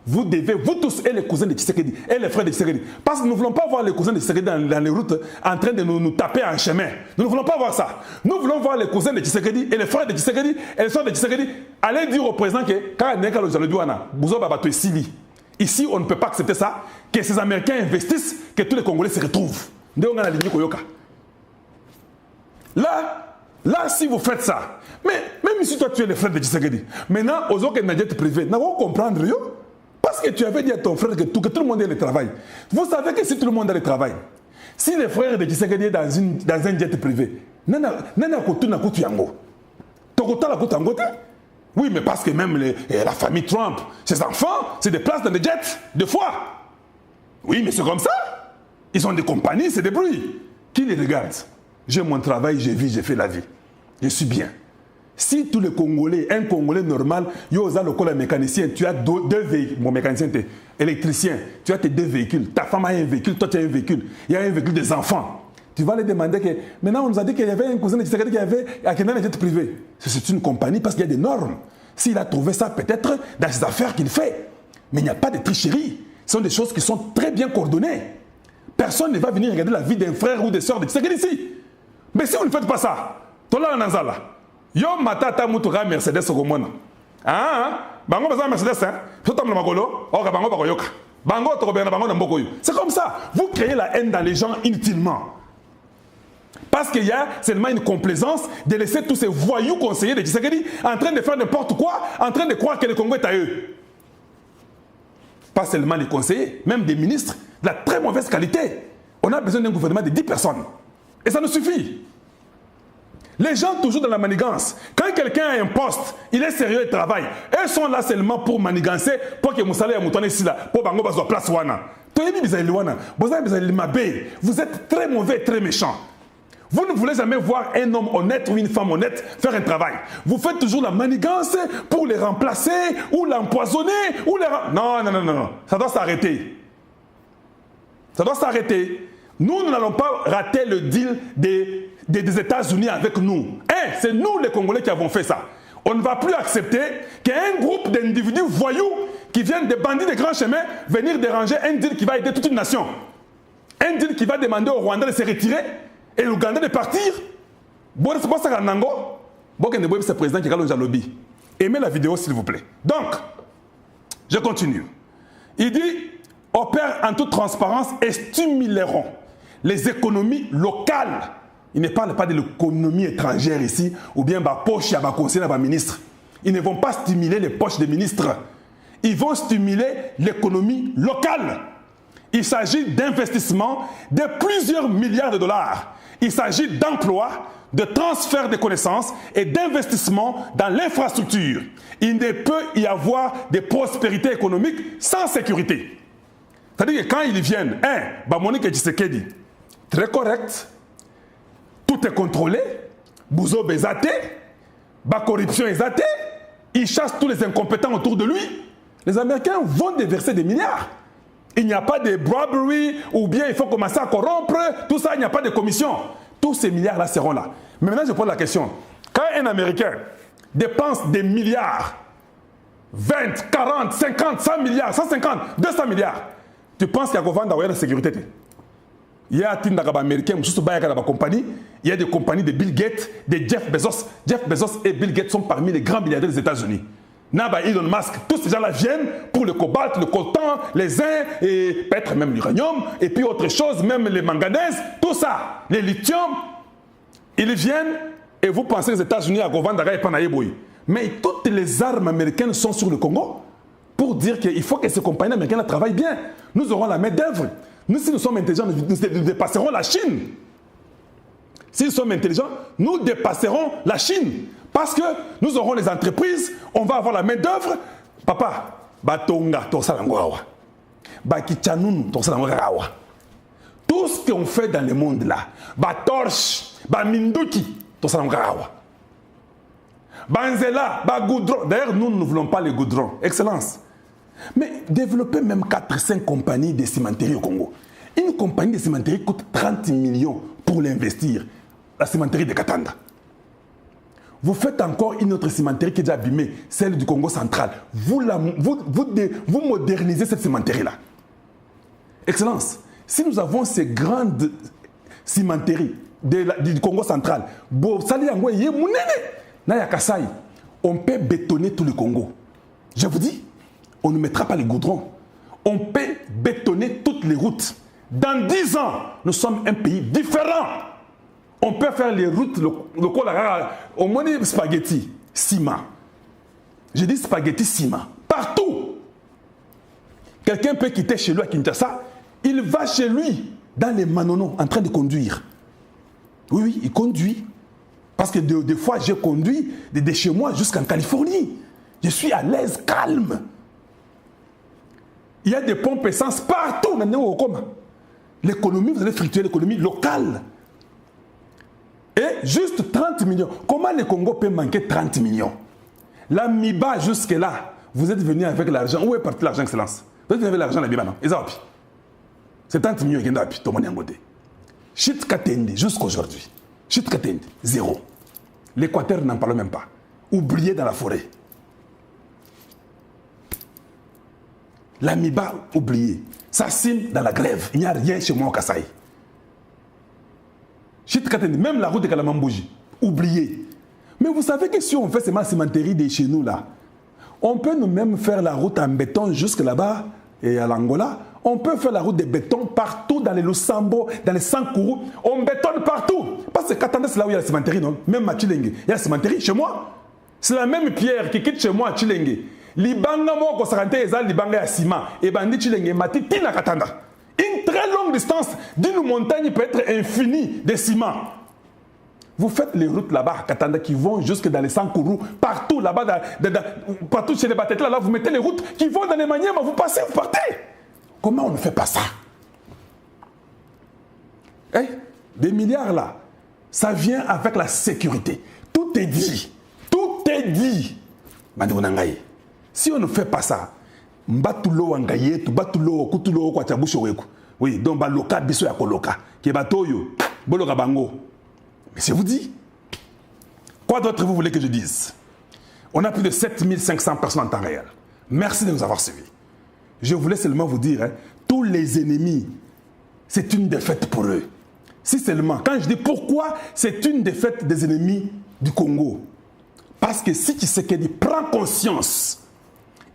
vous devez, vous tous et les cousins de Tshisekedi, et les frères de Tshisekedi, parce que nous ne voulons pas voir les cousins de Tshisekedi dans les routes en train de nous taper en chemin. Nous ne voulons pas voir ça. Nous voulons voir les cousins de Tshisekedi et les frères de Tshisekedi et les soeurs de Tshisekedi aller dire au président que ici, on ne peut pas accepter ça, que ces Américains investissent, que tous les Congolais se retrouvent. Là, si vous faites ça, mais même si toi tu es le frère de Tshisekedi, maintenant, aux autres qui jet privé, nous allons comprendre, parce que tu avais dit à ton frère que tout le monde ait le travail. Vous savez que si tout le monde a le travail, si les frères de Tshisekedi est dans un jet privé, oui, mais parce que même la famille Trump, ses enfants, c'est des places dans les jets, deux fois. Oui, mais c'est comme ça. Ils ont des compagnies, c'est des bruits. Qui les regarde? J'ai mon travail, j'ai vis, j'ai fait la vie. Je suis bien. Si tous les Congolais, un Congolais normal, yoza le mécanicien, tu as deux véhicules, mon mécanicien, tu es électricien, tu as tes 2 véhicules, ta femme a un véhicule, toi tu as un véhicule, il y a un véhicule des enfants. Tu vas les demander que, maintenant on nous a dit qu'il y avait un cousin de Tshisekedi qui avait un jet privé. C'est une compagnie parce qu'il y a des normes. S'il a trouvé ça peut-être dans ses affaires qu'il fait. Mais il n'y a pas de tricherie. Ce sont des choses qui sont très bien coordonnées. Personne ne va venir regarder la vie d'un frère ou des sœurs de Tshisekedi ici. Mais si vous ne faites pas ça, Tola Nanzala, Yo matata mutuka Mercedes okomona. Bango baza Mercedes hein. Sotam magolo, oka bango bakoyoka. Bango tokobena bango na mboko yo. C'est comme ça. Vous créez la haine dans les gens inutilement. Parce qu'il y a seulement une complaisance de laisser tous ces voyous conseillers de Tshisekedi en train de faire n'importe quoi, en train de croire que le Congo est à eux. Pas seulement les conseillers, même des ministres de la très mauvaise qualité. On a besoin d'un gouvernement de 10 personnes. Et ça nous suffit. Les gens toujours dans la manigance. Quand quelqu'un a un poste, il est sérieux et travaille. Eux sont là seulement pour manigancer, pour que Moussala et Moutone ici là, pour Bango Bazo place wana. Vous êtes très mauvais, très méchant. Vous ne voulez jamais voir un homme honnête ou une femme honnête faire un travail. Vous faites toujours la manigance pour les remplacer ou l'empoisonner ou les... Non. Ça doit s'arrêter. Ça doit s'arrêter. Nous n'allons pas rater le deal des États-Unis avec nous. C'est nous les Congolais qui avons fait ça. On ne va plus accepter qu'un groupe d'individus voyous qui viennent des bandits de grands chemins venir déranger un deal qui va aider toute une nation. Un deal qui va demander au Rwanda de se retirer et l'Ouganda de partir. C'est le président qui a le lobby. Aimez la vidéo s'il vous plaît. Donc, je continue. Il dit, opère en toute transparence et stimuleront les économies locales. Il ne parle pas de l'économie étrangère ici, ou bien ma poche à ma conseiller, à ma ministre. Ils ne vont pas stimuler les poches des ministres. Ils vont stimuler l'économie locale. Il s'agit d'investissements de plusieurs milliards de dollars. Il s'agit d'emploi, de transfert de connaissances et d'investissement dans l'infrastructure. Il ne peut y avoir de prospérité économique sans sécurité. C'est-à-dire que quand ils viennent, Monique Tshisekedi, très correct, tout est contrôlé, Bouzo Bézaté, la corruption est zatée, il chasse tous les incompétents autour de lui. Les Américains vont déverser des milliards. Il n'y a pas de bribery ou bien il faut commencer à corrompre, tout ça, il n'y a pas de commission. Tous ces milliards-là seront là. Mais maintenant, je pose la question. Quand un Américain dépense des milliards, 20, 40, 50, 100 milliards, 150, 200 milliards, tu penses qu'il y a la sécurité? Il y a des Américains, il y a des compagnies de Bill Gates, de Jeff Bezos. Jeff Bezos et Bill Gates sont parmi les grands milliardaires des États-Unis. Elon Musk, tous ces gens-là viennent pour le cobalt, le coltan, les zinc et peut-être même l'uranium et puis autre chose, même les manganèses, tout ça, les lithium. Ils viennent et vous pensez que les États-Unis à Govandara et Panaïboui. Mais toutes les armes américaines sont sur le Congo pour dire qu'il faut que ces compagnies américaines travaillent bien. Nous aurons la main-d'œuvre. Nous, si nous sommes intelligents, nous dépasserons la Chine. Si nous sommes intelligents, nous dépasserons la Chine. Parce que nous aurons les entreprises, on va avoir la main-d'œuvre. Papa, Batonga, Tosalangoawa. Bakichanun, Tosalangoawa. Tout ce qu'on fait dans le monde là, Batorche, Baminduki, Tosalangoawa. Banzela, Bagoudron. D'ailleurs, nous ne voulons pas les goudrons. Excellence. Mais développer même 4-5 compagnies de cimenterie au Congo. Une compagnie de cimenterie coûte 30 millions pour l'investir. La cimenterie de Katanda. Vous faites encore une autre cimenterie qui est déjà abîmée, celle du Congo central. Vous modernisez cette cimenterie-là. Excellence, si nous avons ces grandes cimenteries du Congo central, on peut bétonner tout le Congo. Je vous dis, on ne mettra pas les goudrons. On peut bétonner toutes les routes. Dans 10 ans, nous sommes un pays différent. On peut faire les routes, le collara, au moins des spaghettis, ciment. Je dis spaghetti, ciment. Partout. Quelqu'un peut quitter chez lui à Kinshasa, il va chez lui, dans les Manono, en train de conduire. Oui, il conduit. Parce que des fois, j'ai conduit de chez moi jusqu'en Californie. Je suis à l'aise, calme. Il y a des pompes essence partout. L'économie, vous allez fructuer l'économie locale. Et juste 30 millions. Comment le Congo peut manquer 30 millions? La MIBA jusque-là, vous êtes venu avec l'argent. Où est parti l'argent, excellence? Vous êtes venu avec l'argent, la MIBA, non? C'est 30 millions qui sont là, tout le monde est en côté. Chit Katende, jusqu'aujourd'hui. Chit Katende, zéro. L'Équateur n'en parle même pas. Oublié dans la forêt. La MIBA, oublié. Ça signe dans la grève. Il n'y a rien chez moi au Kasaï. Même la route de Kalamambouji, oublié. Mais vous savez que si on fait ces cimenteries de chez nous là, on peut nous-mêmes faire la route en béton jusque là-bas et à l'Angola. On peut faire la route de béton partout dans les Lusambo, dans les Sankourou. On bétonne partout. Parce que Katanda, c'est là où il y a la cimenterie, non? Même à Chilenge. Il y a la cimenterie chez moi. C'est la même pierre qui quitte chez moi à Chilenge. Libanga moko sarante eza libanga ya ciment. Et bandi Chilenge mati tina Katanda. Une très longue distance d'une montagne peut être infinie de ciment. Vous faites les routes là-bas, Katanda, qui vont jusque dans les Sankourou, partout là-bas, partout chez les Batettes, là, vous mettez les routes qui vont dans les Maniema, vous passez, vous partez. Comment on ne fait pas ça? Des milliards là, ça vient avec la sécurité. Tout est dit. Tout est dit. Si on ne fait pas ça, Mbatulo wangayetu, batulo kutulo kwa chabusho weku. Oui, donc baloka biso ya koloka. Ke batoyo, boloka bango. Mais je vous dis, quoi d'autre vous voulez que je dise? On a plus de 7500 personnes en temps réel. Merci de nous avoir suivis. Je voulais seulement vous dire, tous les ennemis, c'est une défaite pour eux. Si seulement, quand je dis pourquoi c'est une défaite des ennemis du Congo, parce que si Tshisekedi prend conscience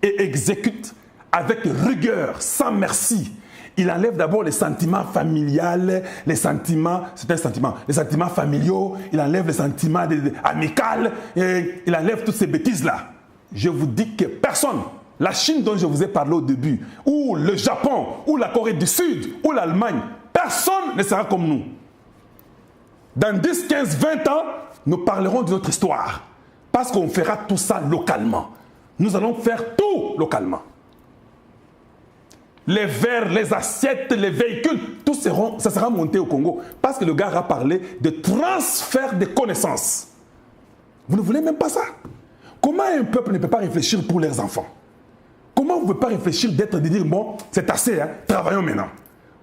et exécute avec rigueur, sans merci, il enlève d'abord les sentiments familiales, les sentiments, c'est un sentiment, les sentiments familiaux, il enlève les sentiments amicaux, et il enlève toutes ces bêtises-là. Je vous dis que personne, la Chine dont je vous ai parlé au début, ou le Japon, ou la Corée du Sud, ou l'Allemagne, personne ne sera comme nous. Dans 10, 15, 20 ans, nous parlerons de notre histoire. Parce qu'on fera tout ça localement. Nous allons faire tout localement. Les verres, les assiettes, les véhicules, tout ça sera monté au Congo. Parce que le gars a parlé de transfert de connaissances. Vous ne voulez même pas ça. Comment un peuple ne peut pas réfléchir pour leurs enfants? Comment vous ne pouvez pas réfléchir de dire, bon, c'est assez, hein, travaillons maintenant.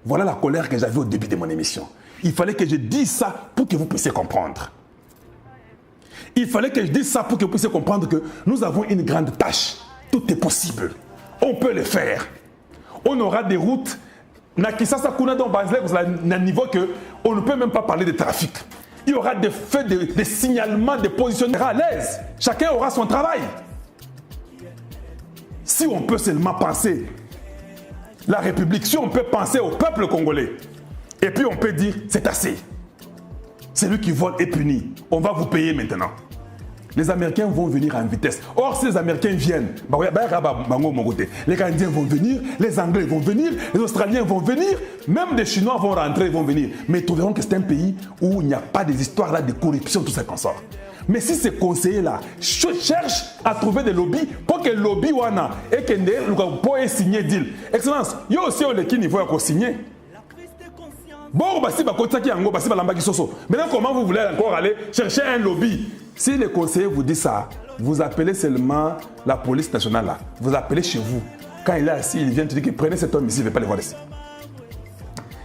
Voilà la colère que j'avais au début de mon émission. Il fallait que je dise ça pour que vous puissiez comprendre. Il fallait que je dise ça pour que vous puissiez comprendre que nous avons une grande tâche. Tout est possible. On peut le faire. On aura des routes. Nakisasa Kuna dans Basel, vous avez un niveau que on ne peut même pas parler de trafic. Il y aura des feux, des signalements, des positionnements à l'aise. Chacun aura son travail. Si on peut seulement penser la République, si on peut penser au peuple congolais, et puis on peut dire, c'est assez. Celui qui vole est puni. On va vous payer maintenant. Les Américains vont venir en vitesse. Or, si les Américains viennent, les Canadiens vont venir, les Anglais vont venir, les Australiens vont venir, même les Chinois vont rentrer, vont venir. Mais ils trouveront que c'est un pays où il n'y a pas des histoires là de corruption, tout ça qu'on sort. Mais si ces conseillers-là cherchent à trouver des lobbies pour que le lobby wana et que le signer deal. Excellence, il y a aussi un niveau à signer. Bon, maintenant, comment vous voulez encore aller chercher un lobby? Si les conseillers vous disent ça, vous appelez seulement la police nationale là. Vous appelez chez vous. Quand il est assis, il vient te dire que prenez cet homme ici, il ne veut pas le voir ici.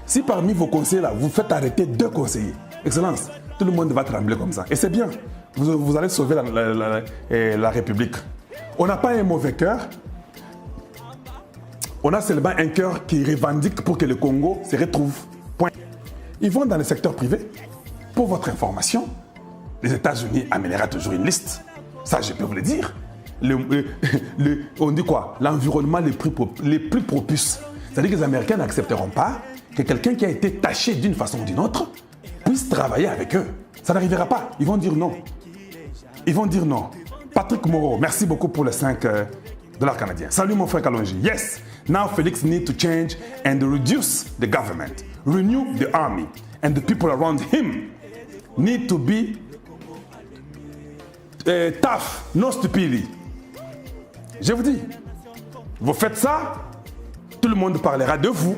Si parmi vos conseillers là, vous faites arrêter 2 conseillers, Excellence, tout le monde va trembler comme ça. Et c'est bien. Vous allez sauver la République. On n'a pas un mauvais cœur. On a seulement un cœur qui revendique pour que le Congo se retrouve. Point. Ils vont dans le secteur privé. Pour votre information, les États-Unis amènera toujours une liste. Ça, je peux vous le dire. On dit quoi? L'environnement les plus propice. C'est-à-dire que les Américains n'accepteront pas que quelqu'un qui a été taché d'une façon ou d'une autre puisse travailler avec eux. Ça n'arrivera pas. Ils vont dire non. Ils vont dire non. Patrick Moreau, merci beaucoup pour les 5 $ canadiens. Salut mon frère Kalonji. Yes, now Felix need to change and reduce the government, renew the army, and the people around him need to be tough, no stupidity. Je vous dis, vous faites ça, tout le monde parlera de vous,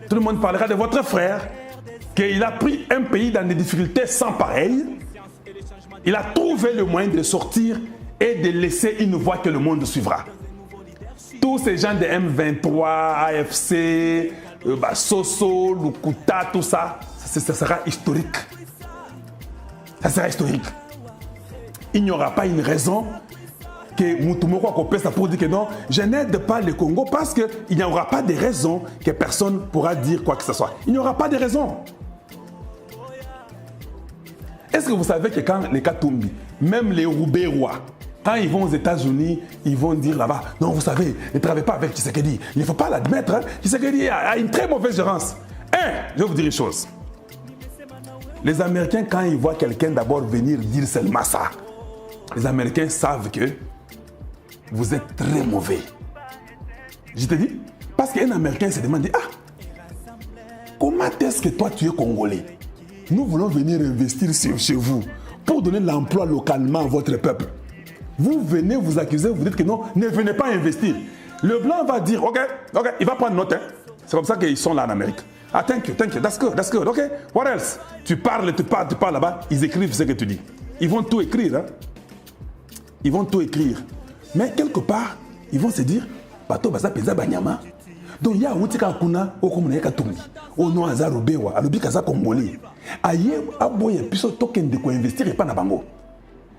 tout le monde parlera de votre frère, qu'il a pris un pays dans des difficultés sans pareil. Il a trouvé le moyen de sortir et de laisser une voie que le monde suivra. Tous ces gens de M23, AFC, Soso, Lukuta, tout ça, ça sera historique. Ça sera historique. Il n'y aura pas une raison que Moutoumoko Akopesa pour dire que non, je n'aide pas le Congo parce qu'il n'y aura pas de raison que personne pourra dire quoi que ce soit. Il n'y aura pas de raison. Est-ce que vous savez que quand les Katumbi, même les Roubaix-Rois, quand ils vont aux États-Unis, ils vont dire là-bas, non, vous savez, ne travaillez pas avec Tshisekedi. Il ne faut pas l'admettre. Hein. Tshisekedi a une très mauvaise gérance. Je vais vous dire une chose. Les Américains, quand ils voient quelqu'un d'abord venir dire seulement ça, les Américains savent que vous êtes très mauvais. Je te dis, parce qu'un Américain se demande, comment est-ce que toi tu es Congolais? Nous voulons venir investir chez vous pour donner l'emploi localement à votre peuple. Vous venez vous accuser, vous dites que non, ne venez pas investir. Le blanc va dire, ok, il va prendre note. Hein. C'est comme ça qu'ils sont là en Amérique. Thank you, that's good, ok. What else? Tu parles là-bas, ils écrivent ce que tu dis. Ils vont tout écrire. Hein. Ils vont tout écrire. Mais quelque part, ils vont se dire, bato baza peza banyama. Donc il y a Outika Kuna, Okomune Katumbi, Ono Azaro Bewa, Alobi Kaza Congolais. Aïe, Aboye, puis token de quoi investir et pas na bango.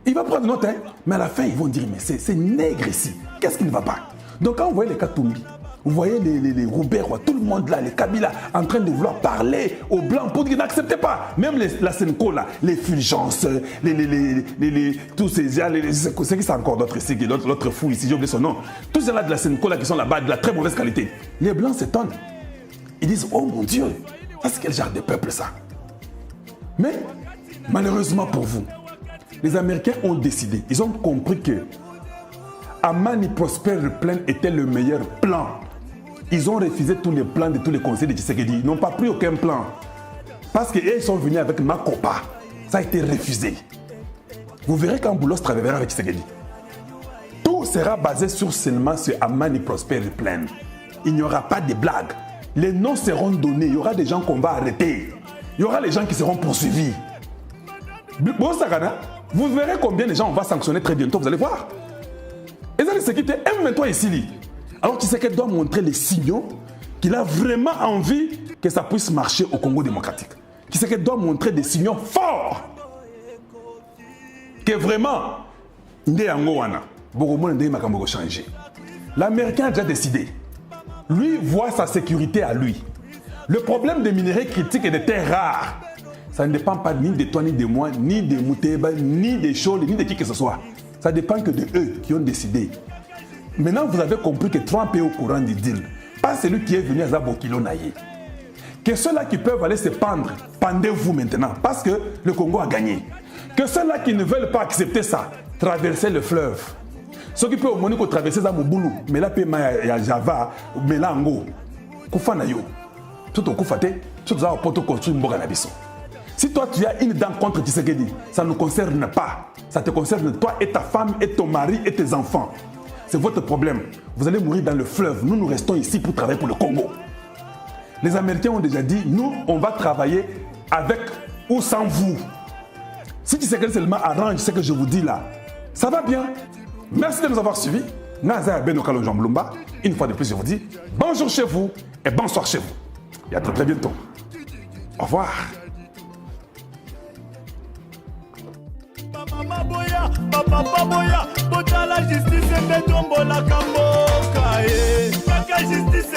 Il va prendre note, hein, mais à la fin, ils vont dire, mais c'est nègre ici. Qu'est-ce qui ne va pas? Donc quand vous voyez les Katumbi, vous voyez les Roubaix, tout le monde là, les Kabila, en train de vouloir parler aux Blancs pour dire qu'ils n'acceptent pas. Même la Senko là, les Fulgence, tous ces gens, c'est qui c'est encore d'autres ici, l'autre fou ici, j'ai oublié son nom. Tous ces là de la Senko là qui sont là-bas de la très mauvaise qualité. Les Blancs s'étonnent. Ils disent, oh mon Dieu, ça c'est quel genre de peuple ça? Mais malheureusement pour vous, les Américains ont décidé, ils ont compris que Amani Prosper Plan était le meilleur plan. Ils ont refusé tous les plans de tous les conseils de Tshisekedi. Ils n'ont pas pris aucun plan. Parce qu'ils sont venus avec Makopa. Ça a été refusé. Vous verrez quand Boulos travaillera avec Tshisekedi. Tout sera basé seulement sur Amani Prosper Plaine. Il n'y aura pas de blagues. Les noms seront donnés. Il y aura des gens qu'on va arrêter. Il y aura les gens qui seront poursuivis. Bon, Sakana, vous verrez combien de gens on va sanctionner très bientôt. Vous allez voir. Et ça, c'est qui était M23 ici. Alors Tshisekedi doit montrer les signaux qu'il a vraiment envie que ça puisse marcher au Congo démocratique. Tshisekedi doit montrer des signaux forts. Que vraiment, l'Américain a déjà décidé. Lui voit sa sécurité à lui. Le problème des minerais critiques et des terres rares, ça ne dépend pas ni de toi, ni de moi, ni de Mouteba, ni des Choles, ni de qui que ce soit. Ça dépend que de eux qui ont décidé. Maintenant, vous avez compris que Trump est au courant du deal. Pas celui qui est venu à Zabokilo Naye. Que ceux-là qui peuvent aller se pendre, pendez-vous maintenant, parce que le Congo a gagné. Que ceux-là qui ne veulent pas accepter ça, traverser le fleuve. Ceux qui peuvent au Monico traverser ça, Moboulou, mais là, il y a Java, mais là, Ango. Koufanayo. Tout au Koufate, tout ça, pour te construire Mboganabiso. Si toi, tu as une dent contre Tshisekedi, ça ne nous concerne pas. Ça te concerne toi et ta femme et ton mari et tes enfants. C'est votre problème. Vous allez mourir dans le fleuve. Nous, nous restons ici pour travailler pour le Congo. Les Américains ont déjà dit, nous, on va travailler avec ou sans vous. Si Tshisekedi seulement arrange ce que je vous dis là, ça va bien. Merci de nous avoir suivis. Naza Benokalo Jamblumba. Une fois de plus, je vous dis bonjour chez vous et bonsoir chez vous. Et à très très bientôt. Au revoir. Papa boya, bota la justice et tombo la kamboka. Kaka justice